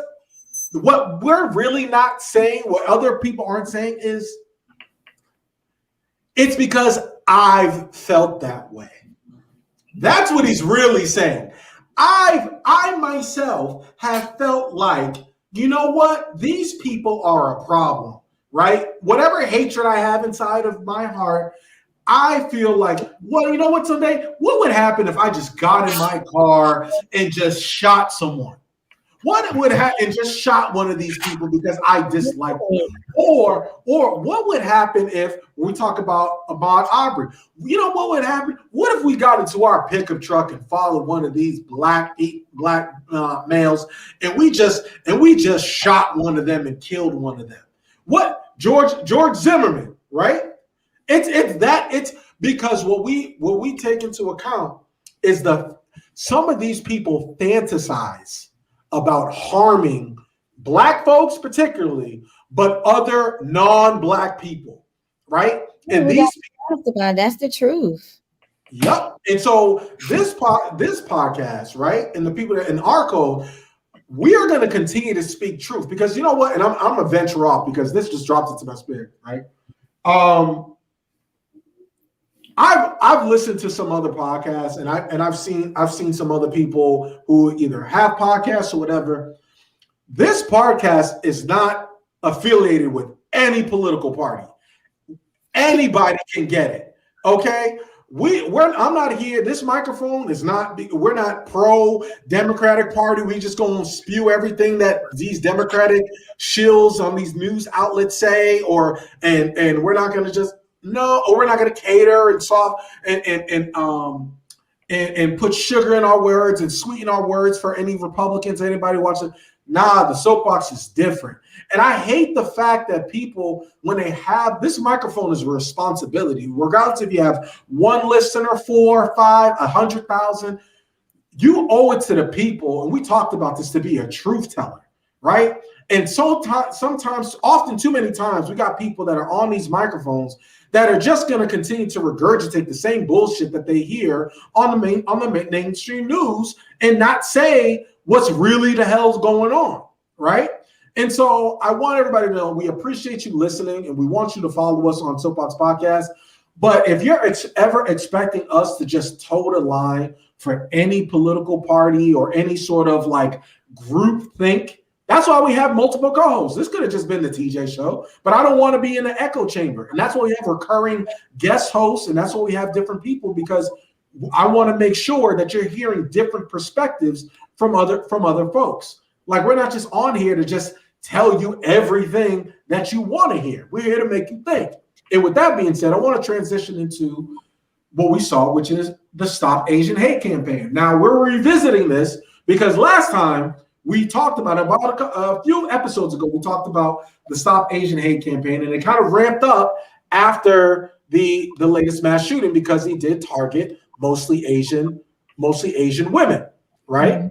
what we're really not saying, what other people aren't saying, is it's because I've felt that way. That's what he's really saying. I myself have felt like, you know what? These people are a problem, right? Whatever hatred I have inside of my heart, I feel like, well, you know what, someday, what would happen if I just got in my car and just shot someone? What would happen and just shot one of these people because I dislike them? Or what would happen if we talk about Ahmaud Arbery? You know what would happen? What if we got into our pickup truck and followed one of these black males and we just shot one of them and killed one of them? What? George Zimmerman, right? It's because what we take into account is some of these people fantasize about harming black folks particularly, but other non-black people, right? And that's the truth. Yep. And so this podcast, right, and the people that in our code, we are going to continue to speak truth, because you know what? And I'm gonna venture off because this just dropped into my spirit, right? I've listened to some other podcasts, and I've seen some other people who either have podcasts or whatever. This podcast is not affiliated with any political party. Anybody can get it. Okay, I'm not here. This microphone is not. We're not pro Democratic Party. We just gonna spew everything that these Democratic shills on these news outlets say, and we're not gonna just. No, or we're not going to cater and soft and and put sugar in our words and sweeten our words for any Republicans, anybody watching. Nah, the soapbox is different. And I hate the fact that people, when they have this microphone, is a responsibility, regardless if you have one listener, 4, 5, 100,000, you owe it to the people. And we talked about this, to be a truth teller, right? And sometimes, often too many times, we got people that are on these microphones that are just going to continue to regurgitate the same bullshit that they hear on the mainstream news and not say what's really the hell's going on, right? And so I want everybody to know we appreciate you listening and we want you to follow us on Soapboxx Podcast. But if you're ever expecting us to just toe the line for any political party or any sort of like group think, that's why we have multiple co-hosts. This could have just been the TJ show, but I don't want to be in the echo chamber. And that's why we have recurring guest hosts, and that's why we have different people, because I want to make sure that you're hearing different perspectives from other folks. Like, we're not just on here to just tell you everything that you want to hear. We're here to make you think. And with that being said, I want to transition into what we saw, which is the Stop Asian Hate campaign. Now, we're revisiting this because last time we talked about a few episodes ago, we talked about the Stop Asian Hate campaign, and it kind of ramped up after the latest mass shooting because he did target mostly Asian women, right? Mm-hmm.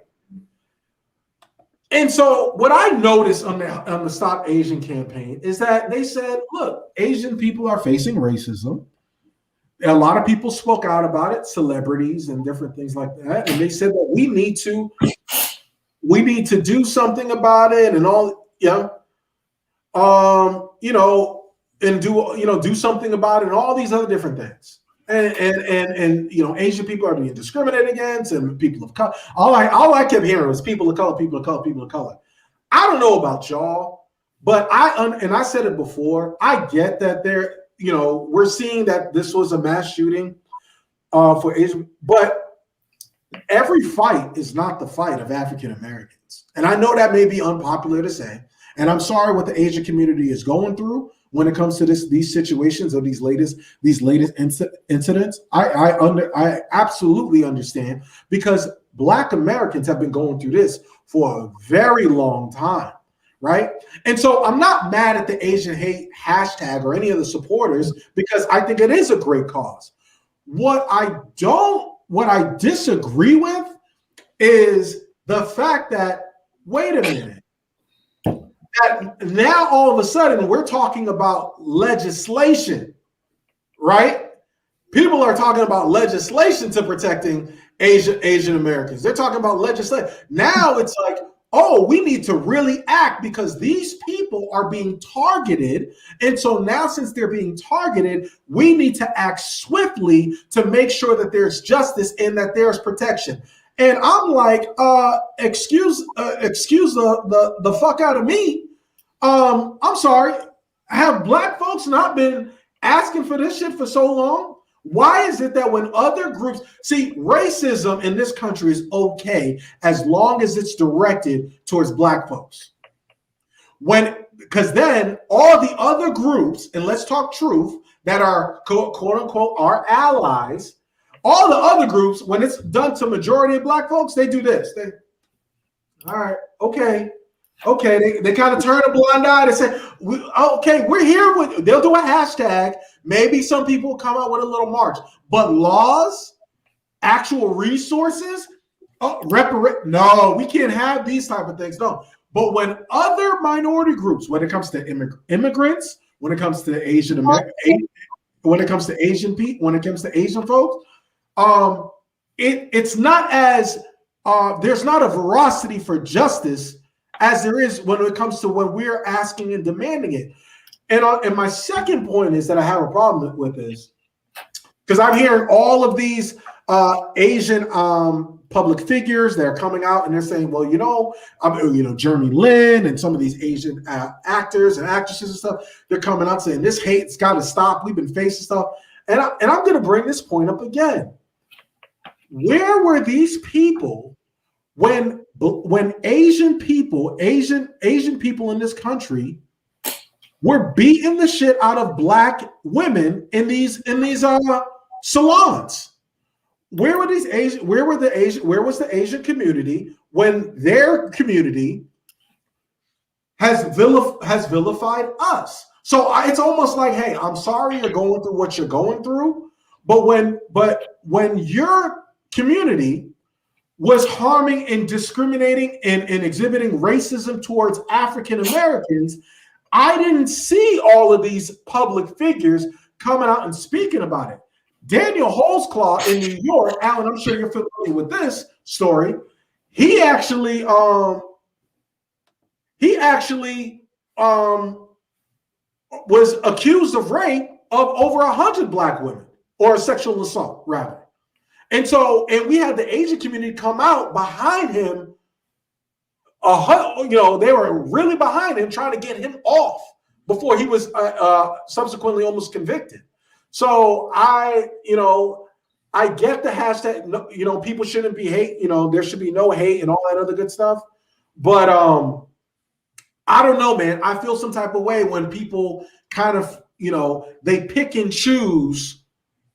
And so what I noticed on the Stop Asian campaign is that they said, look, Asian people are facing racism. A lot of people spoke out about it, celebrities and different things like that. And they said that we need to do something about it and all, and do something about it and all these other different things. And Asian people are being discriminated against, and people of color. All I kept hearing was people of color, people of color, people of color. I don't know about y'all, but I said it before. I get that we're seeing that this was a mass shooting for Asian, but every fight is not the fight of African Americans. And I know that may be unpopular to say, and I'm sorry what the Asian community is going through when it comes to these situations or these latest incidents. I absolutely understand, because Black Americans have been going through this for a very long time, right? And so I'm not mad at the Asian hate hashtag or any of the supporters, because I think it is a great cause. What I disagree with is the fact that, wait a minute, that now all of a sudden we're talking about legislation, right? People are talking about legislation to protecting Asian Americans. They're talking about legislation. Now it's like, oh, we need to really act because these people are being targeted. And so now, since they're being targeted, we need to act swiftly to make sure that there's justice and that there's protection. And I'm like, excuse the fuck out of me. I'm sorry. Have Black folks not been asking for this shit for so long? Why is it that when other groups see racism in this country is okay as long as it's directed towards Black folks? Because then all the other groups, and let's talk truth, that are quote unquote our allies, all the other groups, when it's done to majority of Black folks, they do this. All right, okay. They kind of turn a blind eye and say, we're here with, they'll do a hashtag. Maybe some people will come out with a little march, but laws, actual resources, no, we can't have these type of things. No, but when other minority groups, when it comes to immigrants, when it comes to Asian American, when it comes to Asian people, when it comes to Asian folks, it's not as, there's not a veracity for justice as there is when it comes to when we're asking and demanding it. And my second point is that I have a problem with is because I'm hearing all of these Asian public figures that are coming out and they're saying, well, Jeremy Lin and some of these Asian actors and actresses and stuff, they're coming out saying this hate's got to stop. We've been facing stuff. And I'm going to bring this point up again. Where were these people when Asian people in this country were beating the shit out of Black women in these salons? where were these Asian? Where was the Asian community when their community has vilified us? So it's almost like, hey, I'm sorry you're going through what you're going through, but when your community was harming and discriminating and exhibiting racism towards African Americans, I didn't see all of these public figures coming out and speaking about it. Daniel Holzclaw in New York, Alan, I'm sure you're familiar with this story. He actually was accused of rape of over 100 Black women, or sexual assault, rather. And we had the Asian community come out behind him. They were really behind him, trying to get him off before he was subsequently almost convicted. So I get the hashtag. People shouldn't be hate. There should be no hate and all that other good stuff. But I don't know, man. I feel some type of way when people kind of they pick and choose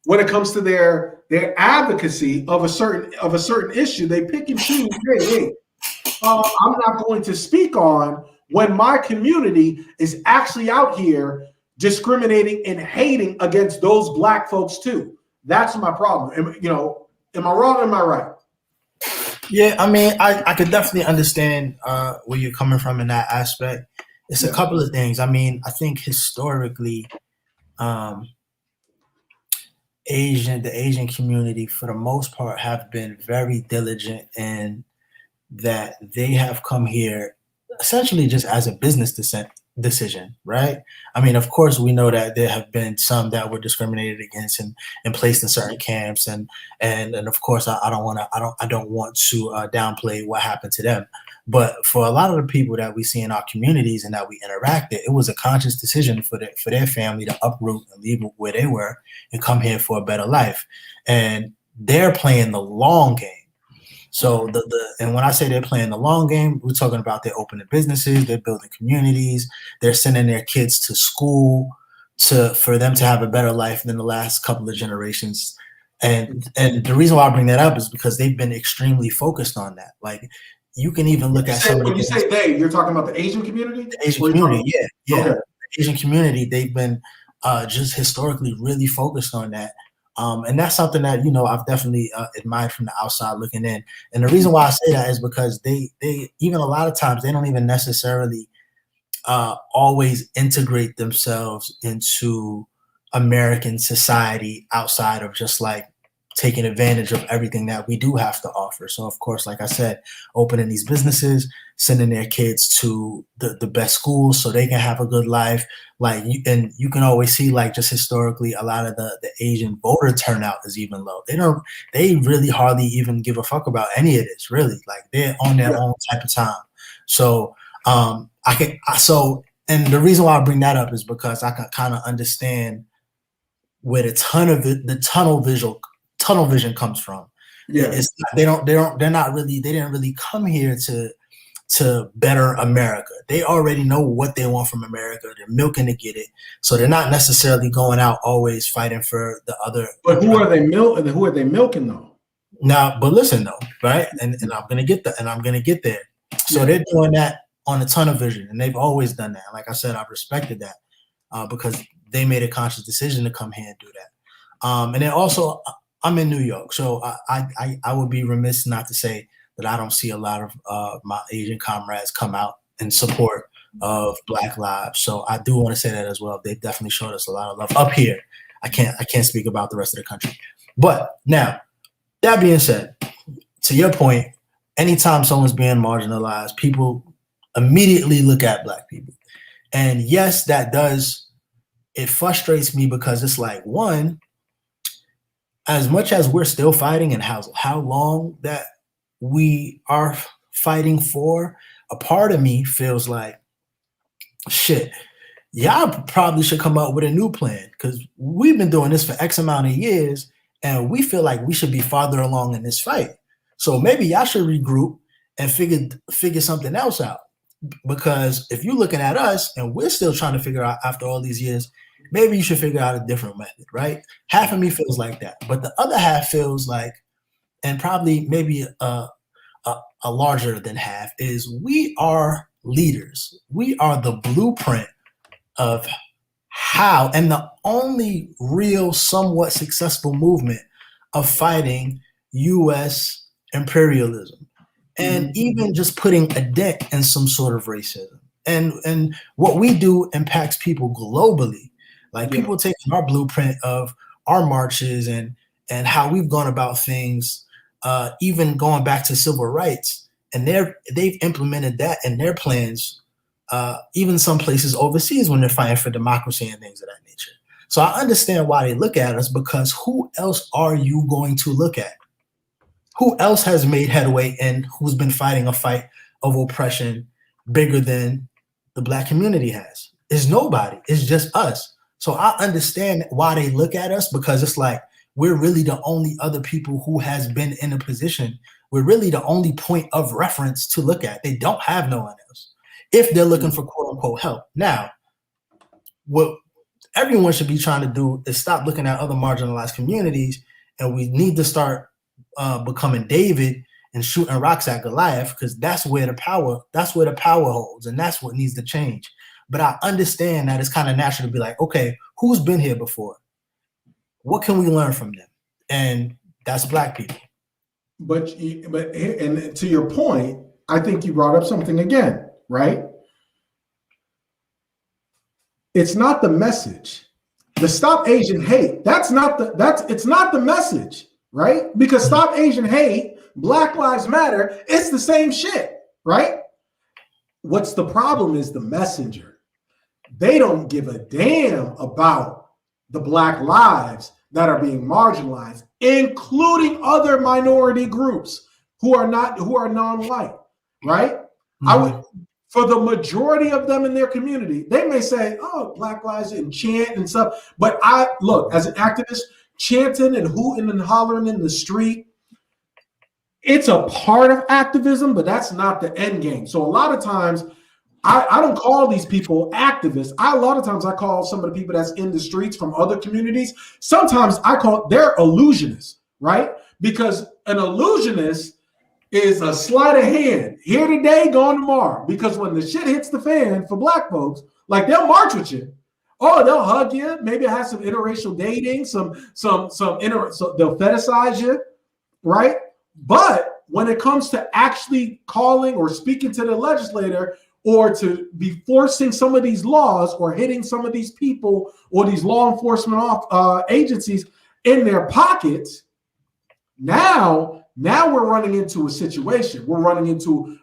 when it comes to their advocacy of a certain issue. They pick and choose. Hey, I'm not going to speak on when my community is actually out here discriminating and hating against those Black folks too. That's my problem. Am I wrong or am I right? Yeah, I mean, I could definitely understand where you're coming from in that aspect. It's a couple of things. I mean, I think historically, the Asian community, for the most part, have been very diligent in that they have come here essentially just as a business decision, right? I mean, of course, we know that there have been some that were discriminated against and placed in certain camps, and of course, I don't want to downplay what happened to them. But for a lot of the people that we see in our communities and that we interacted, it was a conscious decision for their family to uproot and leave where they were and come here for a better life. And they're playing the long game. So and when I say they're playing the long game, we're talking about they're opening businesses, they're building communities, they're sending their kids to school for them to have a better life than the last couple of generations. And the reason why I bring that up is because they've been extremely focused on that. Like, you can even look at when you say they, you're talking about the Asian community? The Asian community, yeah. Okay. The Asian community, they've been just historically really focused on that. And that's something that, I've definitely admired from the outside looking in. And the reason why I say that is because they even a lot of times, they don't even necessarily always integrate themselves into American society outside of just like taking advantage of everything that we do have to offer. So, of course, like I said, opening these businesses, sending their kids to the best schools so they can have a good life. Like, and you can always see, like, just historically, a lot of the Asian voter turnout is even low. They really hardly even give a fuck about any of this, really. Like, they're on their own type of time. So, and the reason why I bring that up is because I can kind of understand where the tunnel vision comes from. Yeah, they didn't really come here to better America. They already know what they want from America. They're milking to get it, so they're not necessarily going out always fighting for the other. But who are they milking though? Now, but listen though, right? And I'm gonna get there. So they're doing that on a tunnel vision, and they've always done that. Like I said, I've respected that because they made a conscious decision to come here and do that. And then also, I'm in New York, so I would be remiss not to say that I don't see a lot of my Asian comrades come out in support of Black lives. So I do want to say that as well. They've definitely showed us a lot of love up here. I can't speak about the rest of the country. But now, that being said, to your point, anytime someone's being marginalized, people immediately look at Black people. And yes, it frustrates me because it's like, one, as much as we're still fighting and how long that we are fighting for, a part of me feels like, shit, y'all probably should come up with a new plan, because we've been doing this for X amount of years and we feel like we should be farther along in this fight. So maybe y'all should regroup and figure something else out. Because if you're looking at us and we're still trying to figure out after all these years, maybe you should figure out a different method, right? Half of me feels like that, but the other half feels like, and probably maybe a larger than half, is we are leaders. We are the blueprint of how, and the only real, somewhat successful movement of fighting U.S. imperialism, and even just putting a dent in some sort of racism. And what we do impacts people globally. Like people taking our blueprint of our marches and how we've gone about things, even going back to civil rights, and they've implemented that in their plans, even some places overseas when they're fighting for democracy and things of that nature. So I understand why they look at us, because who else are you going to look at? Who else has made headway and who's been fighting a fight of oppression bigger than the Black community has? It's nobody. It's just us. So I understand why they look at us, because it's like we're really the only other people who has been in a position. We're really the only point of reference to look at. They don't have no one else if they're looking for quote unquote help. Now, what everyone should be trying to do is stop looking at other marginalized communities, and we need to start becoming David and shooting rocks at Goliath, because that's where the power holds, and that's what needs to change. But I understand that it's kind of natural to be like, okay, who's been here before? What can we learn from them? And that's Black people. But and to your point, I think you brought up something again, right? It's not the message. The Stop Asian Hate, it's not the message, right? Because Stop Asian Hate, Black Lives Matter, it's the same shit, right? What's the problem is the messenger. They don't give a damn about the Black lives that are being marginalized, including other minority groups who are non-white, right? Mm-hmm. For the majority of them in their community, they may say, "Oh, Black lives," and chant and stuff. But I look, as an activist, chanting and hooting and hollering in the street, it's a part of activism, but that's not the end game. So a lot of times, I don't call these people activists. A lot of times I call some of the people that's in the streets from other communities. Sometimes they're illusionists, right? Because an illusionist is a sleight of hand. Here today, gone tomorrow. Because when the shit hits the fan for Black folks, like they'll march with you. Oh, they'll hug you. Maybe have some interracial dating, so they'll fetishize you, right? But when it comes to actually calling or speaking to the legislator, or to be forcing some of these laws or hitting some of these people or these law enforcement agencies in their pockets, now we're running into a situation. We're running into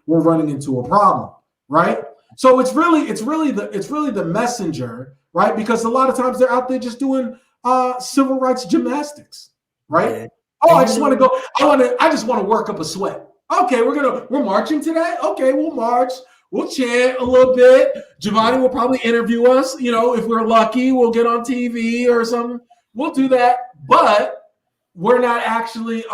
a problem, right? So it's really the messenger, right? Because a lot of times they're out there just doing civil rights gymnastics, right? Yeah. Oh, I just want to go. I just want to work up a sweat. Okay, we're marching today. Okay, we'll march. We'll chant a little bit. Giovanni will probably interview us. If we're lucky, we'll get on TV or something. We'll do that. But we're not actually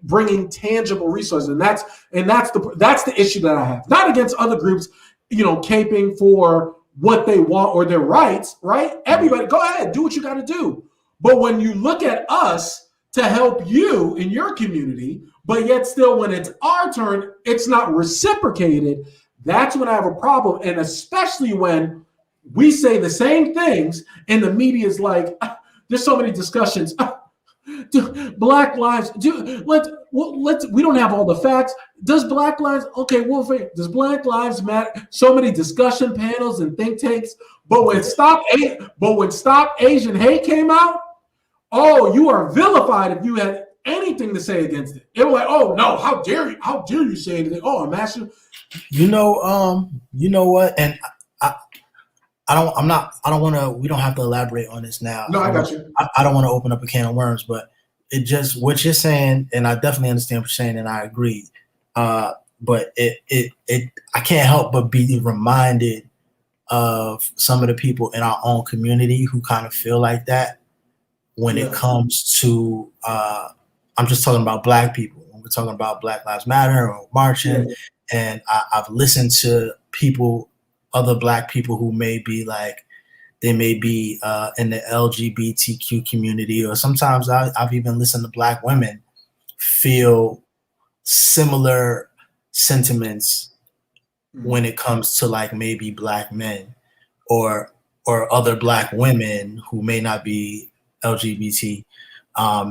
bringing tangible resources, and that's the issue that I have. Not against other groups, caping for what they want or their rights, right? Everybody, go ahead, do what you got to do. But when you look at us to help you in your community, but yet still when it's our turn, it's not reciprocated, that's when I have a problem. And especially when we say the same things and the media is like, there's so many discussions. Black lives, we don't have all the facts. Does Black lives, does Black lives matter? So many discussion panels and think tanks. But when Stop Asian Hate came out, oh, you are vilified if you had anything to say against it. It was like, oh no, how dare you say anything? Oh, I'm asking. You know what? And we don't have to elaborate on this now. No, I got you. I don't want to open up a can of worms, but it just, what you're saying, and I definitely understand what you're saying, and I agree. But I can't help but be reminded of some of the people in our own community who kind of feel like that when it comes to, I'm just talking about Black people. When we're talking about Black Lives Matter or marching, and I've listened to people other Black people who may be like, they may be in the LGBTQ community, or sometimes I've even listened to Black women feel similar sentiments when it comes to like maybe Black men or other Black women who may not be LGBT.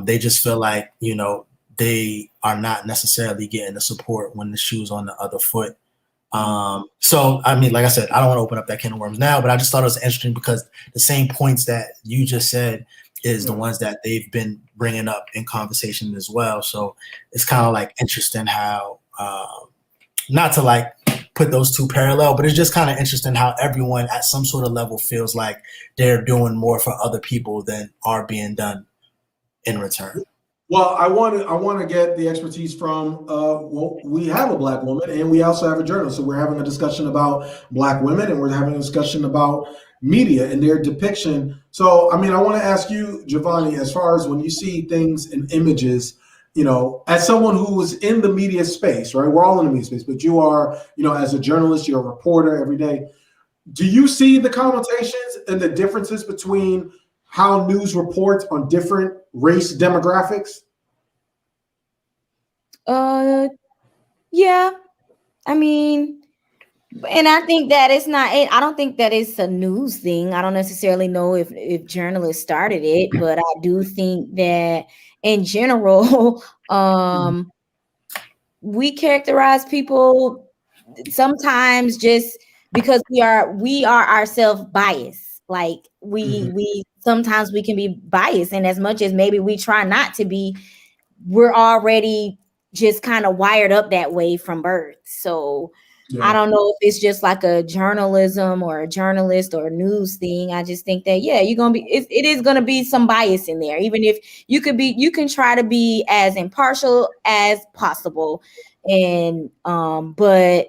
They just feel like, you know, they are not necessarily getting the support when the shoe's on the other foot. So, I mean, like I said, I don't want to open up that can of worms now, but I just thought it was interesting because the same points that you just said is the ones that they've been bringing up in conversation as well. So it's kind of like interesting how, not to like put those two parallel, but it's just kind of interesting how everyone at some sort of level feels like they're doing more for other people than are being done in return. Well, I want to get the expertise from, well, we have a Black woman and we also have a journalist. So we're having a discussion about Black women and we're having a discussion about media and their depiction. So, I mean, I want to ask you, Giovanni, as far as when you see things and images, you know, as someone who is in the media space, right? We're all in the media space, but you are, you know, as a journalist, you're a reporter every day. Do you see the connotations and the differences between how news reports on different race demographics? Yeah. I mean, and I think that it's not, I don't think that it's a news thing. I don't necessarily know if journalists started it, but I do think that in general, we characterize people sometimes just because we are ourselves biased. Like we sometimes we can be biased, and as much as maybe we try not to be, we're already just kind of wired up that way from birth. So I don't know if it's just like a journalism or a journalist or a news thing. I just think that, yeah, you're going to be, it is going to be some bias in there, even if you can try to be as impartial as possible. And, but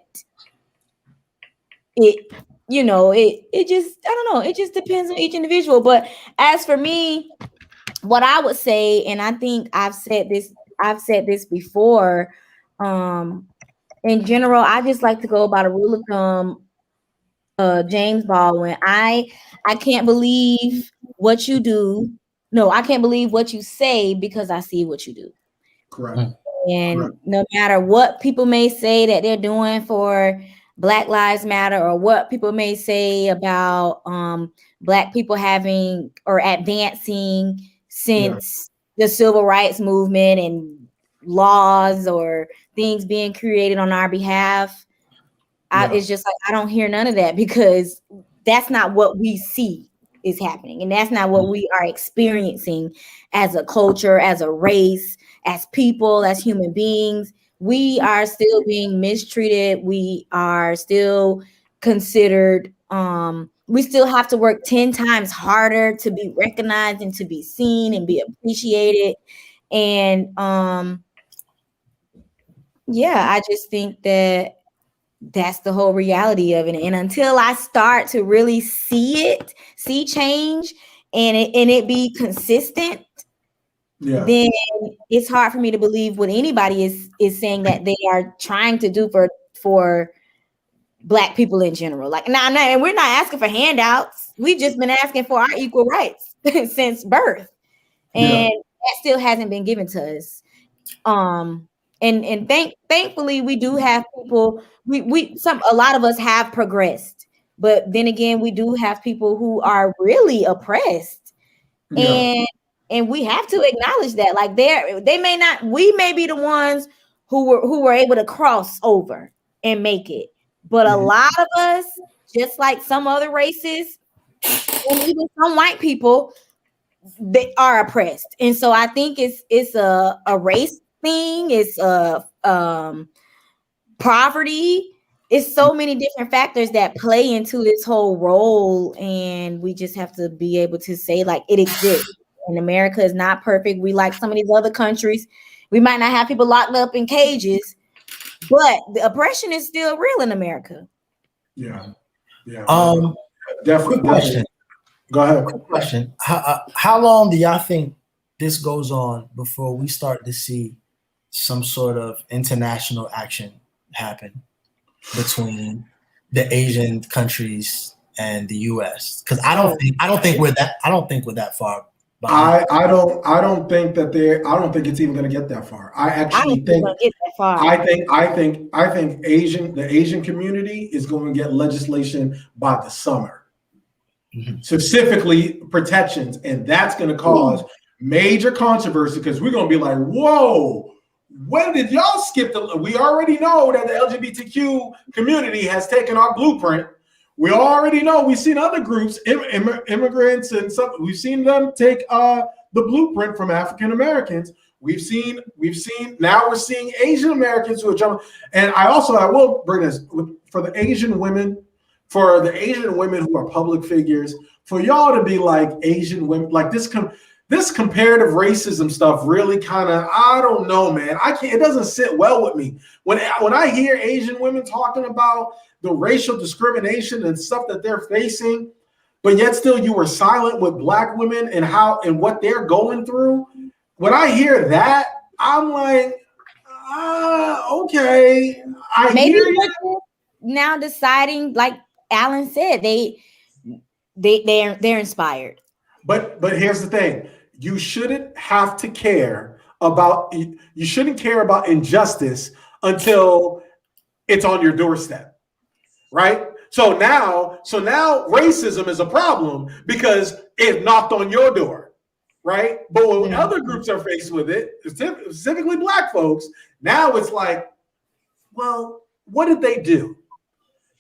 it, you know, it just, I don't know. It just depends on each individual. But as for me, what I would say, and I think I've said this before, in general, I just like to go by the rule of thumb. James Baldwin, I can't believe what you do. No, I can't believe what you say because I see what you do. Correct. And no matter what people may say that they're doing for Black Lives Matter, or what people may say about Black people having or advancing since the civil rights movement and laws or things being created on our behalf, it's just like I don't hear none of that, because that's not what we see is happening, and that's not what we are experiencing as a culture, as a race, as people, as human beings. We are still being mistreated. We are still considered, we still have to work 10 times harder to be recognized and to be seen and be appreciated. And I just think that that's the whole reality of it. And until I start to really see change and it be consistent, then it's hard for me to believe what anybody is saying that they are trying to do for Black people in general. Like, and we're not asking for handouts. We've just been asking for our equal rights since birth, and that still hasn't been given to us. And thankfully, we do have people. A lot of us have progressed, but then again, we do have people who are really oppressed, and we have to acknowledge that. Like we may be the ones who were able to cross over and make it, but a lot of us, just like some other races, and even some white people, they are oppressed. And so I think it's a race thing. It's poverty. It's so many different factors that play into this whole role, and we just have to be able to say, like, it exists. And America is not perfect. We, like some of these other countries, we might not have people locked up in cages, but the oppression is still real in America. Definitely. Quick question. Go ahead. Quick question. How long do y'all think this goes on before we start to see some sort of international action happen between the Asian countries and the U.S. Because I don't think we're that far behind. I don't think it's even going to get that far. I think the Asian community is going to get legislation by the summer, specifically protections, and that's going to cause major controversy because we're going to be like, whoa. When did y'all skip we already know that the LGBTQ community has taken our blueprint. We already know we've seen other groups, immigrants and some, we've seen them take the blueprint from African Americans. We've seen now we're seeing Asian Americans who are jumping. And I will bring this for the Asian women who are public figures, for y'all to be like Asian women, like this comparative racism stuff really kind of, I don't know, man. It doesn't sit well with me. When I hear Asian women talking about the racial discrimination and stuff that they're facing, but yet still you were silent with Black women and what they're going through. When I hear that, I'm like, okay. Maybe now deciding, like Alan said, they're inspired. But here's the thing. You shouldn't have to care about injustice until it's on your doorstep, right? So now racism is a problem because it knocked on your door, right? But when other groups are faced with it, specifically Black folks, now it's like, well, what did they do?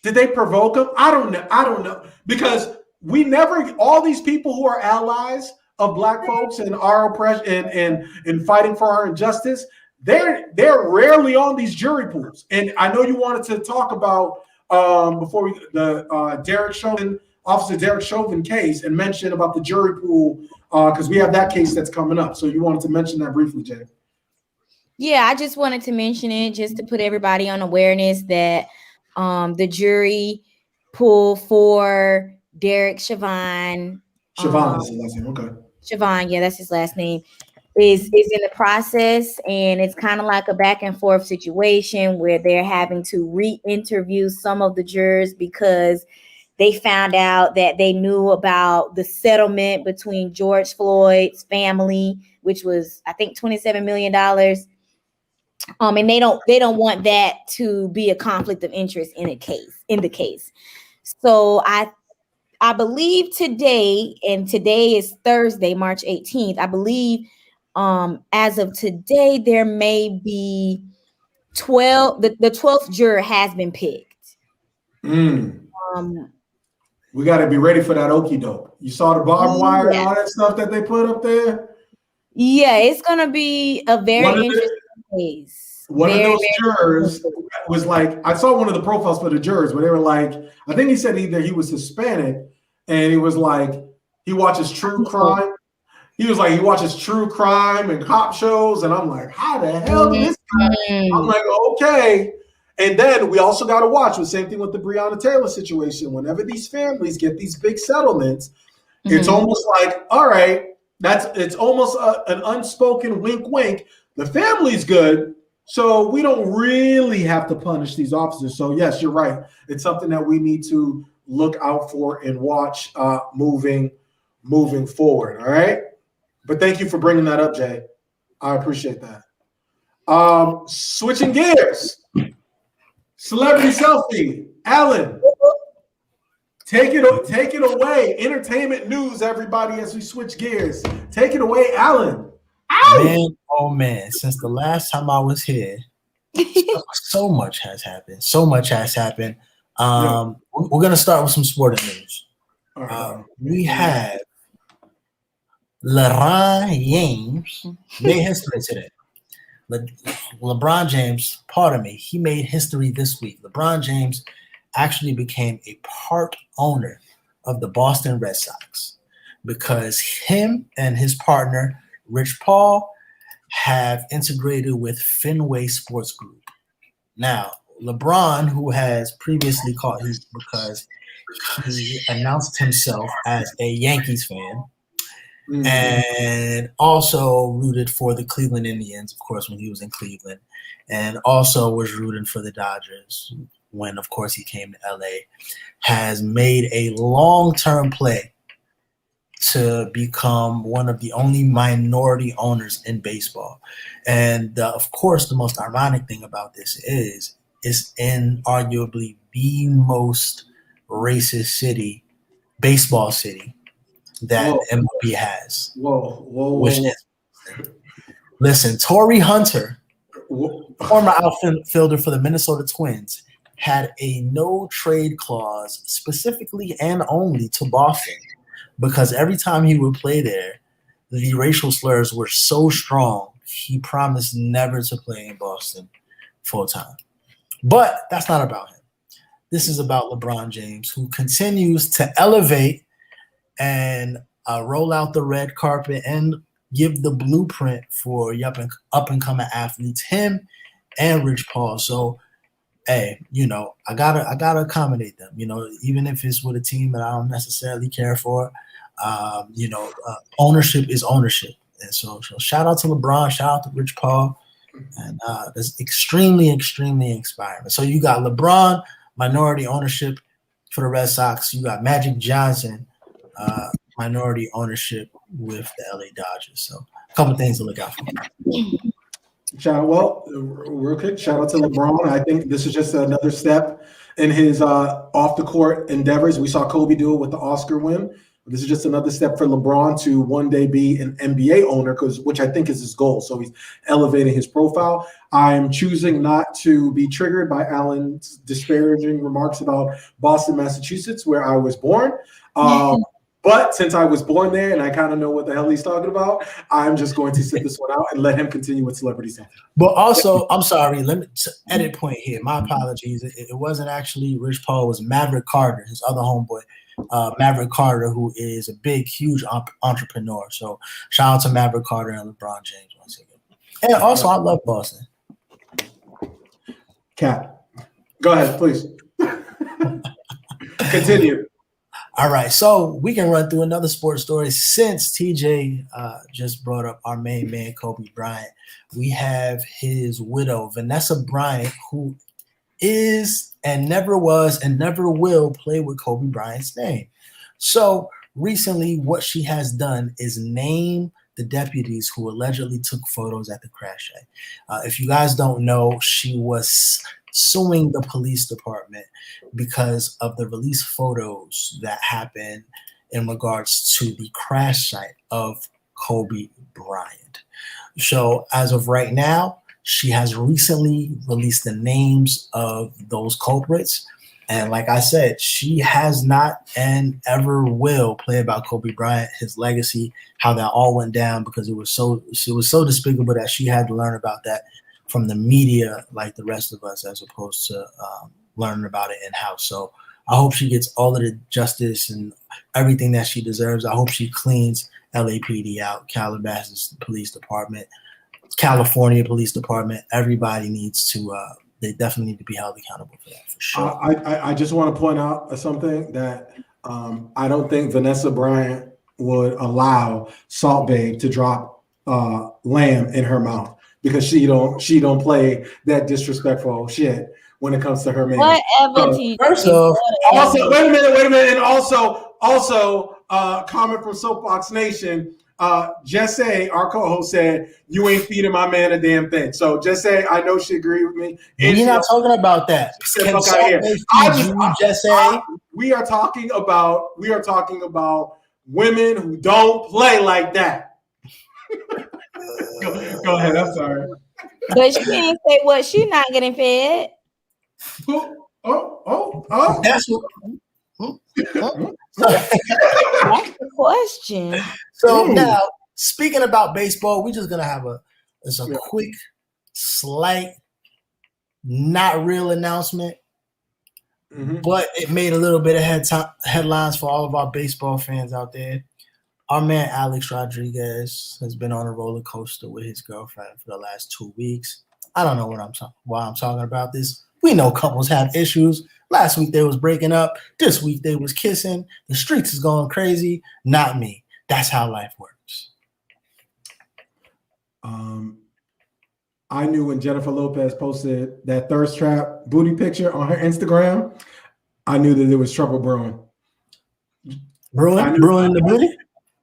Did they provoke them? I don't know. Because all these people who are allies of Black folks and our oppression and fighting for our injustice, they're rarely on these jury pools. And I know you wanted to talk about before Officer Derek Chauvin case and mention about the jury pool because we have that case that's coming up. So you wanted to mention that briefly, Jay. Yeah, I just wanted to mention it just to put everybody on awareness that the jury pool for Derek Chauvin. Chauvin is his last name. Okay. Chauvin, yeah, that's his last name. Is in the process, and it's kind of like a back and forth situation where they're having to re-interview some of the jurors because they found out that they knew about the settlement between George Floyd's family, which was I think $27 million. And they don't want that to be a conflict of interest in the case. So I believe today, and today is Thursday, March 18th. I believe as of today, there may be 12. The 12th juror has been picked. We got to be ready for that okie doke. You saw the barbed wire and all that stuff that they put up there? Yeah, it's going to be a very interesting case. One of those jurors was like, I saw one of the profiles for the jurors where they were like, I think he said either he was Hispanic and he was like, he watches true crime. He was like, he watches true crime and cop shows. And I'm like, how the hell did this guy? I'm like, okay. And then we also got to watch the same thing with the Breonna Taylor situation. Whenever these families get these big settlements, it's almost like, all right, it's almost an unspoken wink, wink. The family's good. So we don't really have to punish these officers. So yes, you're right. It's something that we need to look out for and watch moving forward. All right. But thank you for bringing that up, Jay. I appreciate that. Switching gears. Celebrity selfie. Alan, take it away. Entertainment news, everybody, as we switch gears. Take it away, Alan. Man, oh man, since the last time I was here, so much has happened. We're going to start with some sporting news. We have LeBron James made history today. LeBron James, pardon me, he made history this week. LeBron James actually became a part owner of the Boston Red Sox because him and his partner, Rich Paul, have integrated with Fenway Sports Group. Now, LeBron, who has previously caught heat because he announced himself as a Yankees fan, and also rooted for the Cleveland Indians, of course, when he was in Cleveland, and also was rooting for the Dodgers when, of course, he came to LA, has made a long-term play to become one of the only minority owners in baseball. And of course, the most ironic thing about this is in arguably the most racist city, baseball city, that MLB has. Which is, listen, Torrey Hunter, former outfielder for the Minnesota Twins, had a no-trade clause specifically and only to Boston, because every time he would play there, the racial slurs were so strong, he promised never to play in Boston full-time. But that's not about him. This is about LeBron James, who continues to elevate and roll out the red carpet and give the blueprint for up-and-coming athletes, him and Rich Paul. So, hey, I gotta accommodate them. Even if it's with a team that I don't necessarily care for. Ownership is ownership, and so shout out to LeBron, shout out to Rich Paul, and that's extremely, extremely inspiring. So you got LeBron, minority ownership for the Red Sox. You got Magic Johnson, minority ownership with the LA Dodgers. So a couple things to look out for. Real quick, shout out to LeBron. I think this is just another step in his off the court endeavors. We saw Kobe do it with the Oscar win. This is just another step for LeBron to one day be an NBA owner, which I think is his goal. So he's elevating his profile. I'm choosing not to be triggered by Alan's disparaging remarks about Boston, Massachusetts, where I was born. But since I was born there and I kind of know what the hell he's talking about, I'm just going to sit this one out and let him continue with celebrity stuff. But also, I'm sorry, let me edit point here. My apologies. It wasn't actually Rich Paul, it was Maverick Carter, his other homeboy. Maverick Carter, who is a big, huge entrepreneur. So shout out to Maverick Carter and LeBron James once again. And also, I love Boston. Cap, go ahead, please. Continue. All right, so we can run through another sports story. Since TJ just brought up our main man, Kobe Bryant, we have his widow, Vanessa Bryant, who is and never was and never will play with Kobe Bryant's name. So recently, what she has done is name the deputies who allegedly took photos at the crash site. If you guys don't know, she was suing the police department because of the released photos that happened in regards to the crash site of Kobe Bryant. So as of right now, she has recently released the names of those culprits. And like I said, she has not and ever will play about Kobe Bryant, his legacy, how that all went down, because it was so despicable that she had to learn about that from the media like the rest of us, as opposed to learning about it in-house. So I hope she gets all of the justice and everything that she deserves. I hope she cleans LAPD out, Calabasas Police Department, California Police Department. Everybody needs to they definitely need to be held accountable for that, for sure. I just want to point out something that I don't think Vanessa Bryant would allow Salt Bae to drop lamb in her mouth, because she don't play that disrespectful shit when it comes to her man. First off, also, wait a minute, and also comment from Soapboxx Nation. Jesse, our co-host, said, "You ain't feeding my man a damn thing." So Jesse, I know she agreed with me. We're not talking about that. We are talking about women who don't play like that. Go ahead. I'm sorry. But she can't say what she's not getting fed. That's the question. So now, speaking about baseball, we're just gonna have a quick, slight, not real announcement, but it made a little bit of headlines for all of our baseball fans out there. Our man Alex Rodriguez has been on a roller coaster with his girlfriend for the last 2 weeks. I don't know why I'm talking about this. We know couples have issues. Last week they was breaking up. This week they was kissing. The streets is going crazy. Not me. That's how life works. I knew when Jennifer Lopez posted that thirst trap booty picture on her Instagram, I knew that there was trouble brewing. Brewing the booty?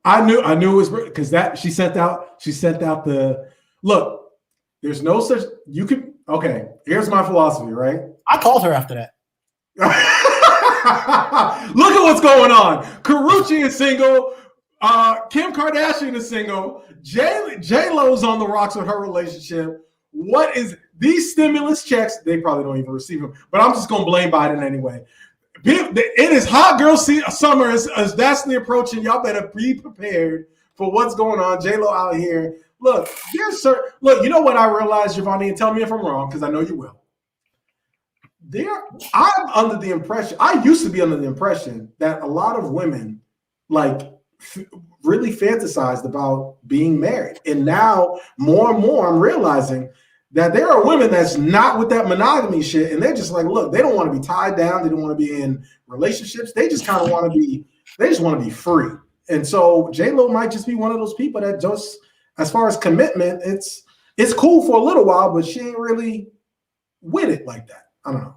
I knew it was because that she sent out the look. There's no such you can. Okay, here's my philosophy. Right, I called her after that. Look at what's going on. Karrueche is single. Kim Kardashian is single. J-Lo's on the rocks with her relationship. What is these stimulus checks? They probably don't even receive them, but I'm just gonna blame Biden anyway. It is hot girl summer is vastly approaching. Y'all better be prepared for what's going on. J-Lo out here. Look, you know what I realized, Giovanni, and tell me if I'm wrong, because I know you will. I'm under the impression, I used to be under the impression that a lot of women really fantasized about being married. And now more and more I'm realizing that there are women that's not with that monogamy shit. And they're just like, look, they don't want to be tied down. They don't want to be in relationships. They just kind of want to be free. And so J-Lo might just be one of those people that just, as far as commitment, it's cool for a little while, but she ain't really with it like that. I don't know.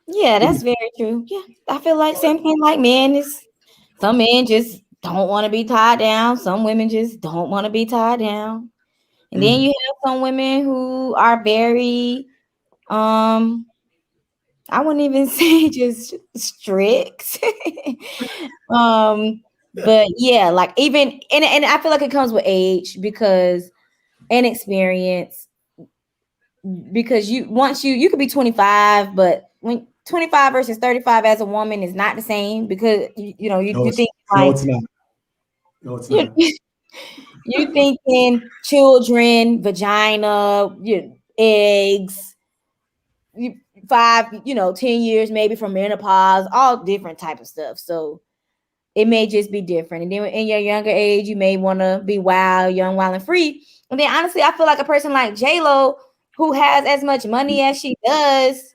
Yeah, that's very true. Yeah, I feel like same thing like men is some men just don't want to be tied down. Some women just don't want to be tied down. And then you have some women who are very, I wouldn't even say just strict. But yeah, like even, and I feel like it comes with age and experience, because you could be 25, but when 25 versus 35 as a woman is not the same, because you think like, it's not. No, it's not. You're thinking children, vagina, eggs, 10 years maybe from menopause, all different type of stuff. So it may just be different. And then in your younger age, you may want to be young, wild, and free. And then honestly, I feel like a person like J-Lo, who has as much money as she does,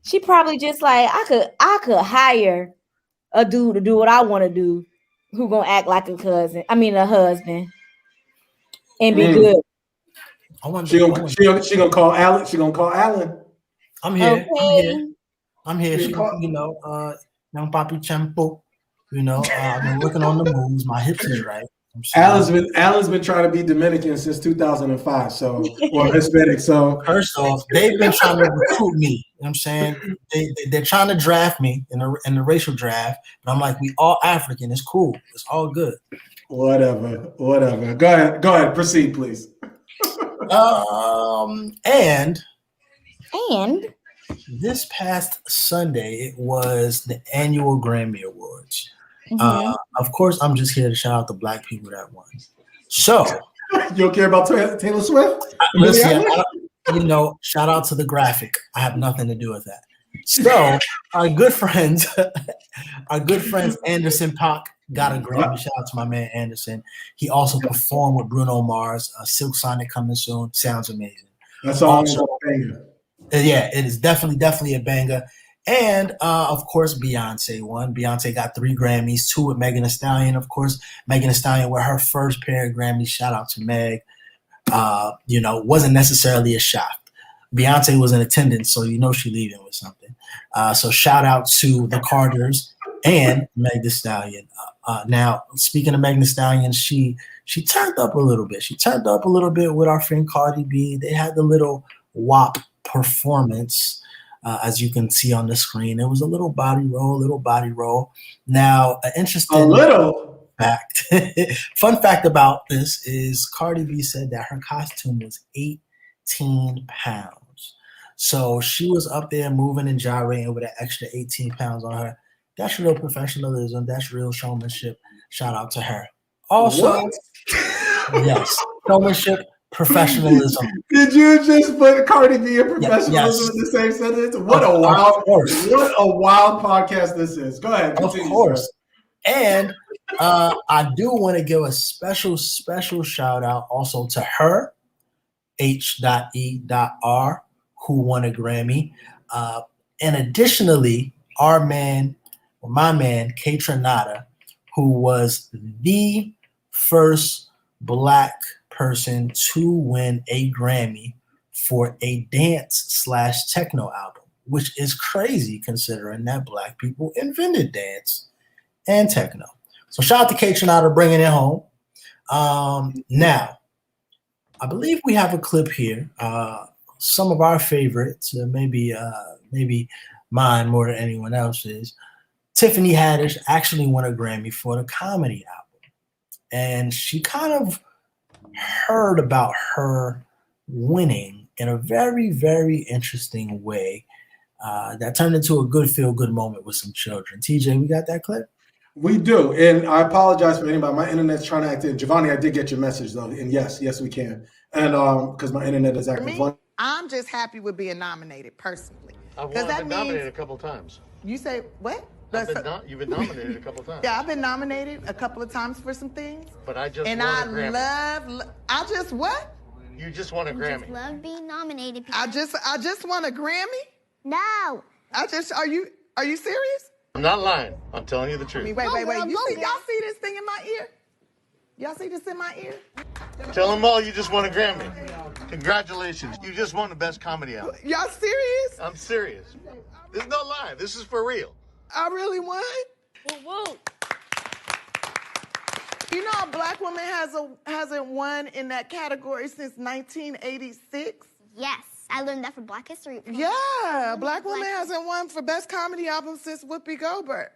she probably just like, I could hire a dude to do what I want to do, who gonna act like a husband. And be good. She gonna call Alan. She gonna call Alan. I'm here. Okay. I'm here. She, young Papi Champo. I've been working on the moves. My hips is right. Alan's been trying to be Dominican since 2005. So, or Hispanic. So, first off, they've been trying to recruit me. You know what I'm saying? They're trying to draft me in the racial draft. But I'm like, we all African. It's cool. It's all good. Whatever. Go ahead. Proceed, please. And this past Sunday, it was the annual Grammy Awards. Mm-hmm. Of course, I'm just here to shout out the Black people that won. So, you don't care about Taylor Swift? Listen, shout out to the graphic. I have nothing to do with that. So, our good friends Anderson .Paak got a Grammy. Shout out to my man Anderson. He also performed with Bruno Mars. Silk Sonic coming soon. Sounds amazing. That's also a banger. Yeah, it is definitely a banger. And of course, Beyonce won. Beyonce got 3 Grammys, 2 with Megan Thee Stallion. Of course, Megan Thee Stallion with her first pair of Grammys. Shout out to Meg. Wasn't necessarily a shock. Beyonce was in attendance, so she leaving with something. So shout out to the Carters and Meg Thee Stallion. Now, speaking of Meg Thee Stallion, she turned up a little bit. She turned up a little bit with our friend Cardi B. They had the little WAP performance, as you can see on the screen. It was a little body roll. Now, an interesting fact. Fun fact about this is Cardi B said that her costume was 18 pounds. So she was up there moving and gyrating with an extra 18 pounds on her. That's real professionalism. That's real showmanship. Shout out to her. Also, yes, showmanship, professionalism. Did you just put Cardi B and professionalism in the same sentence? What a wild podcast this is. Go ahead. Continue, of course. Sir. And I do want to give a special shout out also to her, H.E.R., who won a Grammy. And additionally, my man, K Tronada, who was the first Black person to win a Grammy for a dance/techno album, which is crazy considering that Black people invented dance and techno. So shout out to K Tronada bringing it home. Now, I believe we have a clip here. Some of our favorites, maybe mine more than anyone else's. Tiffany Haddish actually won a Grammy for the comedy album. And she kind of heard about her winning in a very, very interesting way that turned into a good feel-good moment with some children. TJ, we got that clip? We do. And I apologize for anybody. My internet's trying to act in. Giovanni, I did get your message, though. And yes, we can. And because my internet is acting funny. I'm just happy with being nominated personally. I've been nominated a couple times. You say what? You've been nominated a couple times. Yeah, I've been nominated a couple of times for some things. But I just won a Grammy. I just what? You just won a Grammy. Just love being nominated. I just won a Grammy? No. Are you serious? I'm not lying. I'm telling you the truth. I mean, wait. Y'all see this thing in my ear? Y'all see this in my ear? Tell them all you just won a Grammy. Congratulations. You just won the best comedy album. Y'all serious? I'm serious. There's no lie. This is for real. I really won? Woo. You know, a Black woman hasn't won in that category since 1986? Yes. I learned that from Black History. Yeah, a Black woman hasn't won for Best Comedy Album since Whoopi Goldberg.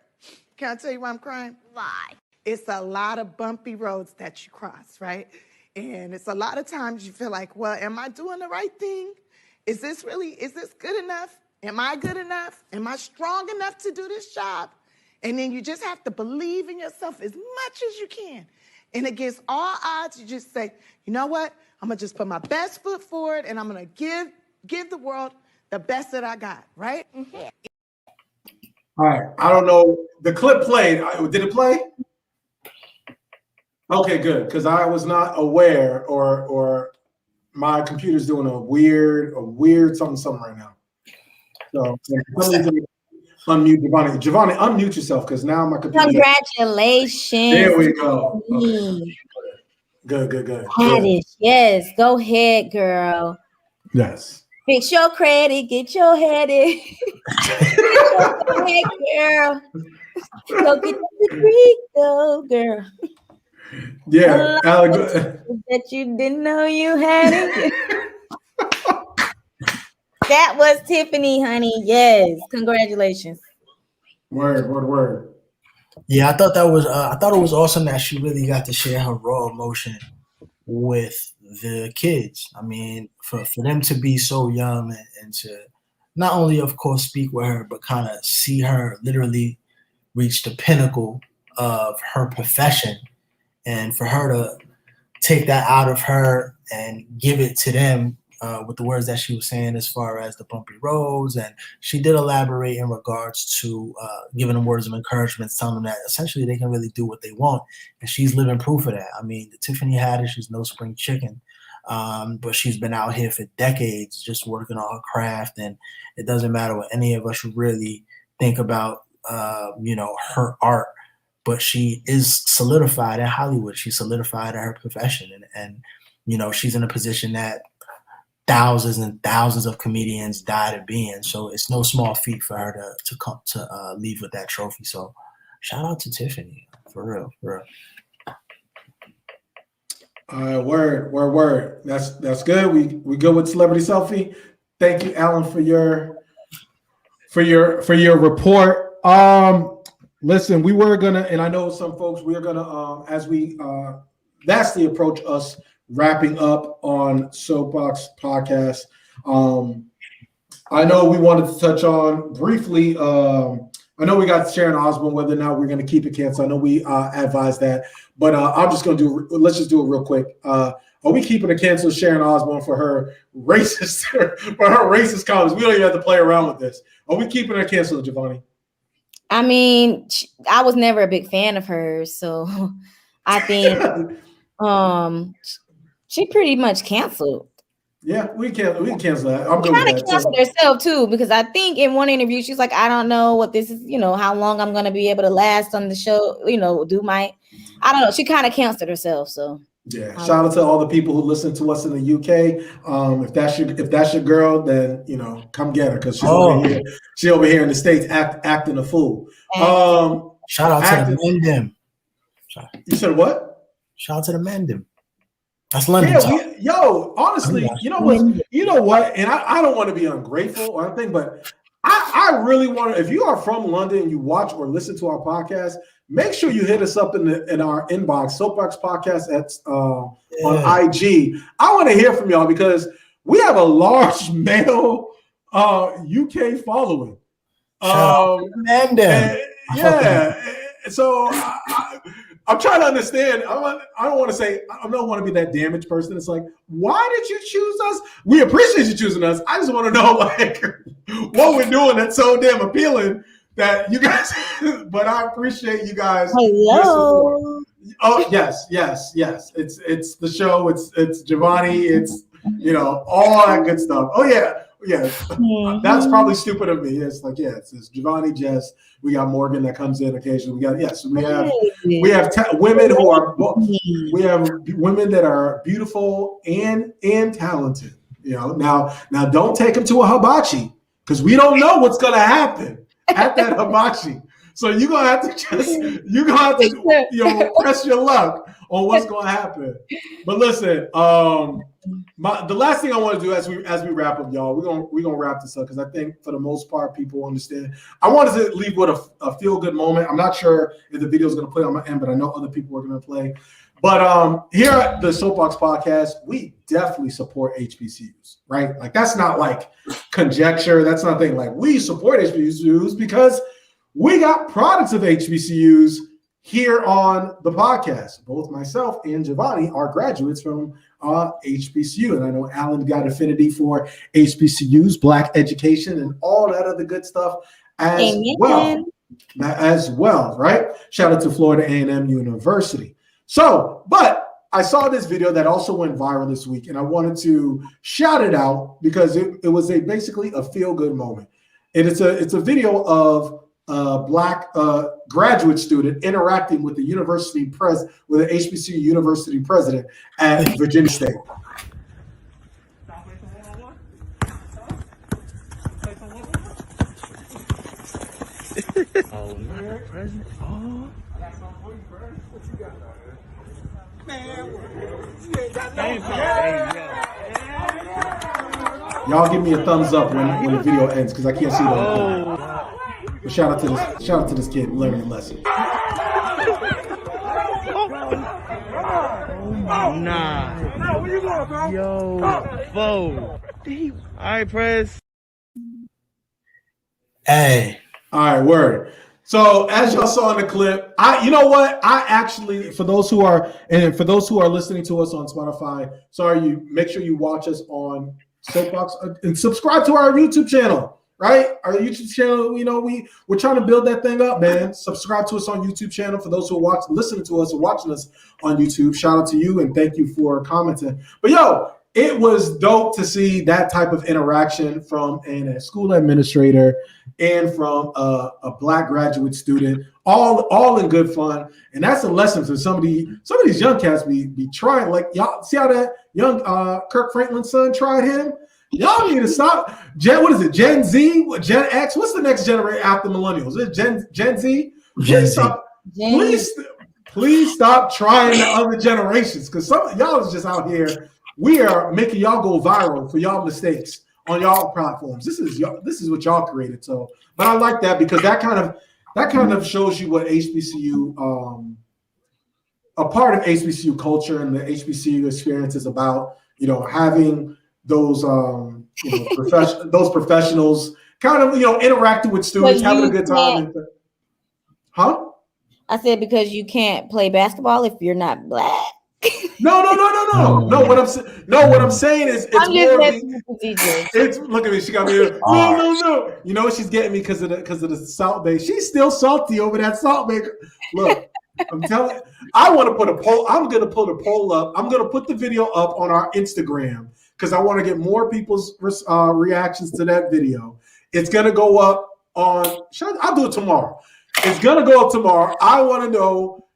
Can I tell you why I'm crying? Why? It's a lot of bumpy roads that you cross, right? And it's a lot of times you feel like, well, am I doing the right thing? Is this good enough? Am I good enough? Am I strong enough to do this job? And then you just have to believe in yourself as much as you can. And against all odds, you just say, you know what? I'm going to just put my best foot forward and I'm going to give the world the best that I got, right? Mm-hmm. All right. I don't know. The clip played. Did it play? Okay, good. Because I was not aware or my computer's doing a weird something right now. So unmute Giovanni. Giovanni, unmute yourself because now my computer. Congratulations. There we go. Okay. Good. Haddish, yes. Go ahead, girl. Yes. Fix your credit. Get your head in. Go ahead, girl. Go get the degree, go, girl. Yeah. That you didn't know you had it. That was Tiffany, honey. Yes. Congratulations. Word. Yeah, I thought it was awesome that she really got to share her raw emotion with the kids. I mean, for them to be so young and to not only, of course, speak with her, but kind of see her literally reach the pinnacle of her profession, and for her to take that out of her and give it to them with the words that she was saying as far as the bumpy roads. And she did elaborate in regards to giving them words of encouragement, telling them that essentially they can really do what they want. And she's living proof of that. I mean, Tiffany Haddish is no spring chicken, but she's been out here for decades just working on her craft. And it doesn't matter what any of us really think about, her art, but she is solidified in Hollywood. She's solidified in her profession. And she's in a position that thousands and thousands of comedians died of being. So it's no small feat for her to come to leave with that trophy. So shout out to Tiffany, for real. Word. That's good. We good with celebrity selfie. Thank you, Alan, for your report. Listen, we were gonna, and I know some folks, we are gonna as we vastly approach us wrapping up on Soapboxx Podcast. I know we wanted to touch on briefly. I know we got Sharon Osbourne, whether or not we're going to keep it canceled. I know we advised that, but I'm just going to let's just do it real quick. Are we keeping it canceled, Sharon Osbourne, for her racist comments? We don't even have to play around with this. Are we keeping her canceled, Giovanni? I mean, I was never a big fan of hers, so I think she pretty much canceled. Yeah, we can cancel that. I'm good with that. Kind of canceled herself too, because I think in one interview she's like, I don't know what this is, how long I'm gonna be able to last on the show, I don't know. She kind of canceled herself, so Yeah, shout out to all the people who listen to us in the UK. If that's your girl, then come get her because she's over here. She over here in the States acting a fool. Shout out to the Mendem. You said what? Shout out to the Mendem. That's London. Honestly, you know what? And I don't want to be ungrateful or anything, but I really want to. If you are from London and you watch or listen to our podcast, make sure you hit us up in our inbox, Soapboxx Podcast on IG. I want to hear from y'all because we have a large male UK following. So I'm trying to understand. I don't want to be that damaged person. It's like, why did you choose us? We appreciate you choosing us. I just want to know what we're doing that's so damn appealing that you guys. But I appreciate you guys. Hello. Oh yes. It's the show. It's Giovanni. It's all that good stuff. Oh yeah. Mm-hmm. That's probably stupid of me. It's like, it's Giovanni, Jess. We got Morgan that comes in occasionally. We have women who are women that are beautiful and talented. Now don't take them to a hibachi because we don't know what's gonna happen at that hibachi. So you're gonna have to press your luck on what's gonna happen. But listen, the last thing I want to do as we wrap up, y'all, we're gonna wrap this up because I think for the most part people understand. I wanted to leave with a feel good moment. I'm not sure if the video is gonna play on my end, but I know other people are gonna play. But here at the Soapboxx Podcast, we definitely support HBCUs, right? Like that's not like conjecture. That's nothing like we support HBCUs because we got products of HBCUs here on the podcast. Both myself and Giovanni are graduates from HBCU. And I know Alan got affinity for HBCUs, Black education, and all that other good stuff as well, right? Shout out to Florida A&M University. So, but I saw this video that also went viral this week, and I wanted to shout it out because it was basically a feel-good moment. And it's a video of Black graduate student interacting with the with an HBCU university president at Virginia State. Y'all give me a thumbs up when the video ends because I can't see the But shout out to this kid learning a lesson. Nah. Where you going, bro? Yo, Bo. All right, Prez. Hey. All right, word. So as y'all saw in the clip, I actually, for those who are listening to us on Spotify, make sure you watch us on Soapboxx and subscribe to our YouTube channel. Right? Our YouTube channel, we're trying to build that thing up, man. Subscribe to us on YouTube channel. For those who are listening to us and watching us on YouTube, shout out to you and thank you for commenting. But it was dope to see that type of interaction from a school administrator and from a Black graduate student, all in good fun. And that's a lesson for some of these young cats be trying. Like y'all see how that young Kirk Franklin's son tried him? Y'all need to stop. What is it? Gen Z? Gen X? What's the next generation after millennials? Is it Gen Z? Please stop trying the other generations because some of y'all is just out here. We are making y'all go viral for y'all mistakes on y'all platforms. This is what y'all created. So, but I like that because that kind of shows you what HBCU, a part of HBCU culture and the HBCU experience is about. Having those those professionals kind of interacting with students, having a good time. Huh? I said because you can't play basketball if you're not Black. No. What I'm saying is it's look at me. She got me here. No. You know what she's getting me because of the Salt Bay. She's still salty over that Salt Bay. Look, I'm telling you, I want to put a poll. I'm gonna put a poll up. I'm gonna put the video up on our Instagram because I want to get more people's reactions to that video. It's gonna go up on. I'll do it tomorrow. It's gonna go up tomorrow. I want to know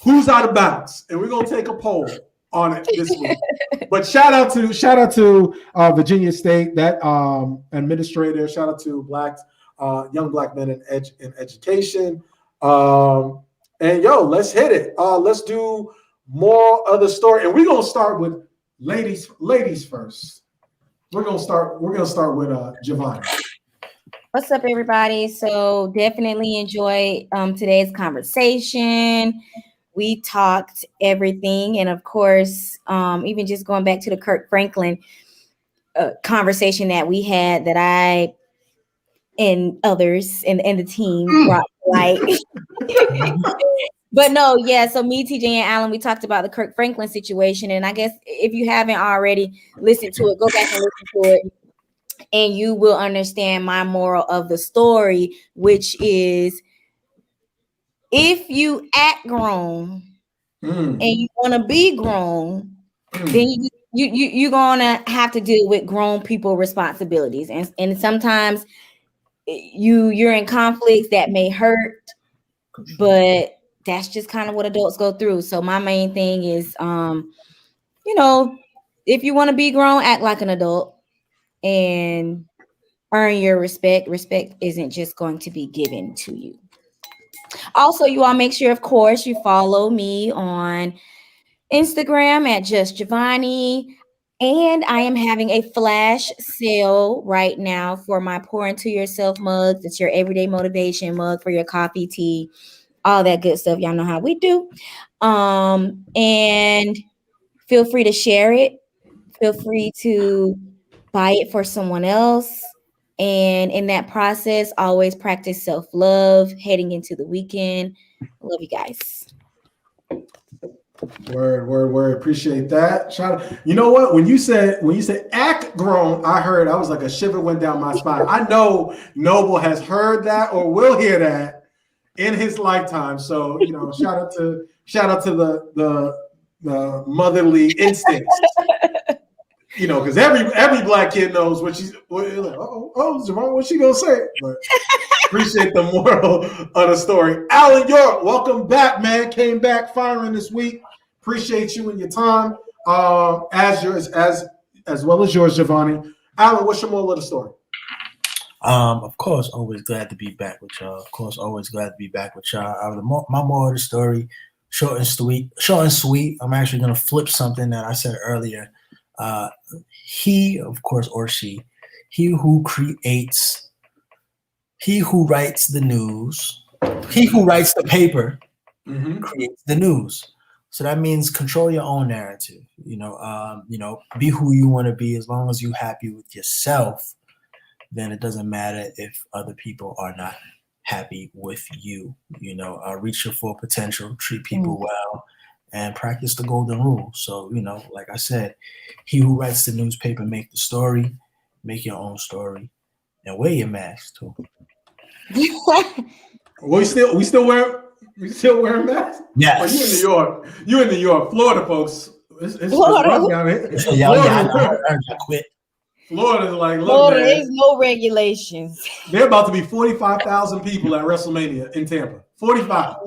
who's out of bounds, and we're gonna take a poll. on it this week. But shout out to Virginia State, that administrator. Shout out to young black men in education. And let's hit it. Let's do more of the story, and we're gonna start with ladies first. We're gonna start with Giovanni. What's up, everybody? So definitely enjoy today's conversation. We talked everything, and of course, even just going back to the Kirk Franklin conversation that we had, that I and others and the team brought to light. But no, yeah. So me, TJ, and Alan, we talked about the Kirk Franklin situation, and I guess if you haven't already listened to it, go back and listen to it, and you will understand my moral of the story, which is, if you act grown and you want to be grown, then you're gonna have to deal with grown people responsibilities, and sometimes you're in conflicts that may hurt, but that's just kind of what adults go through. So my main thing is, if you want to be grown, act like an adult and earn your respect. Respect isn't just going to be given to you. Also, you all make sure, of course, you follow me on Instagram at Just Giovanni. And I am having a flash sale right now for my Pour Into Yourself mugs. It's your everyday motivation mug for your coffee, tea, all that good stuff. Y'all know how we do. And feel free to share it. Feel free to buy it for someone else. And in that process, always practice self-love heading into the weekend. Love you guys. Word. Appreciate that. Shout out. You know what? When you said act grown, I was like a shiver went down my spine. I know Noble has heard that or will hear that in his lifetime. So, shout out to the motherly instincts. Because every black kid knows what she's like, Javon, what's she gonna say? But appreciate the moral of the story. Alan York, welcome back, man. Came back firing this week. Appreciate you and your time. As well as yours, Giovanni. Alan, what's your moral of the story? Of course, always glad to be back with y'all. My moral of the story, short and sweet. I'm actually gonna flip something that I said earlier. He, of course, or she, he who writes the news, he who writes the paper, creates the news. So that means control your own narrative. Be who you want to be. As long as you're happy with yourself, then it doesn't matter if other people are not happy with you. Reach your full potential, treat people well, and practice the golden rule. So, like I said, he who writes the newspaper, make the story, make your own story, and wear your mask too. We still wearing masks? Yes. You in New York, Florida, folks. It's Florida. down here. I quit. Florida's like, look, Florida man, is no regulations. They're about to be 45,000 people at WrestleMania in Tampa. 45.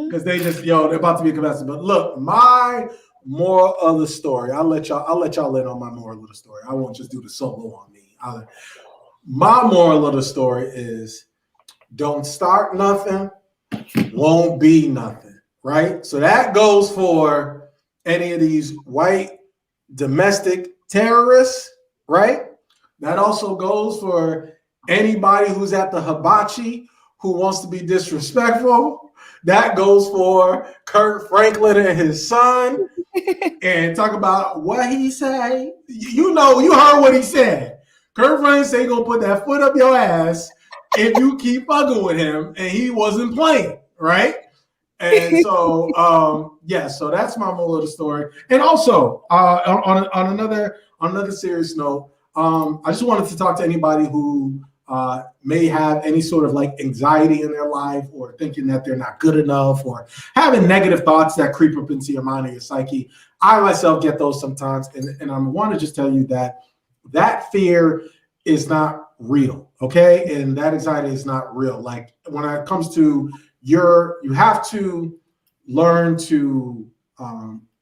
Because they're about to be capacity. But look, my moral of the story, I'll let y'all in on my moral of the story. I won't just do the solo on me. My moral of the story is, don't start nothing, won't be nothing, right? So that goes for any of these white domestic terrorists, right? That also goes for anybody who's at the hibachi who wants to be disrespectful. That goes for Kirk Franklin and his son. And talk about what he said. You heard what he said. Kirk Franklin said he's going to put that foot up your ass if you keep fucking with him. And he wasn't playing, right? And so, so that's my moral of the story. And also, on another serious note, I just wanted to talk to anybody who may have any sort of like anxiety in their life, or thinking that they're not good enough, or having negative thoughts that creep up into your mind or your psyche. I myself get those sometimes. And I want to just tell you that fear is not real. Okay. And that anxiety is not real. Like, when it comes to you have to learn to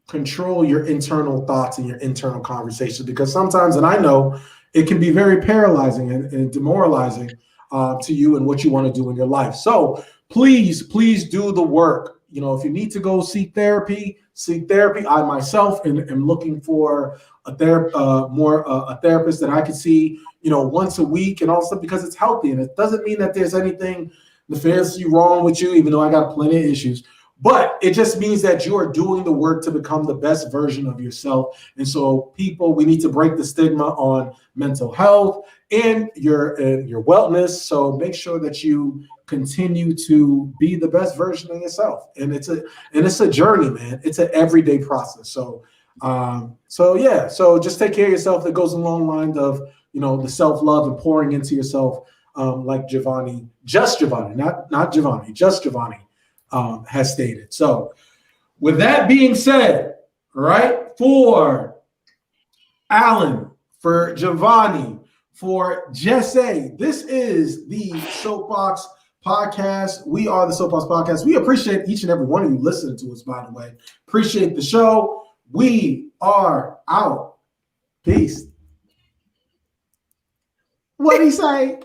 control your internal thoughts and your internal conversations, because sometimes, and I know it can be very paralyzing and demoralizing to you and what you want to do in your life. So please do the work. You know, if you need to go seek therapy, seek therapy. I myself am looking for a therapist that I can see, you know, once a week and all stuff, because it's healthy. And it doesn't mean that there's anything nefariously wrong with you, even though I got plenty of issues. But it just means that you are doing the work to become the best version of yourself. And so people, we need to break the stigma on mental health and your wellness. So make sure that you continue to be the best version of yourself. And it's a journey, man. It's an everyday process. So just take care of yourself. That goes along the lines of, you know, the self-love and pouring into yourself, like Giovanni, not Giovanni, just Giovanni has stated. So with that being said, right, for Alan, for Giovanni, for Jesse, this is the Soapboxx Podcast. We are the Soapboxx Podcast. We appreciate each and every one of you listening to us, by the way. Appreciate the show. We are out. Peace. What'd he say?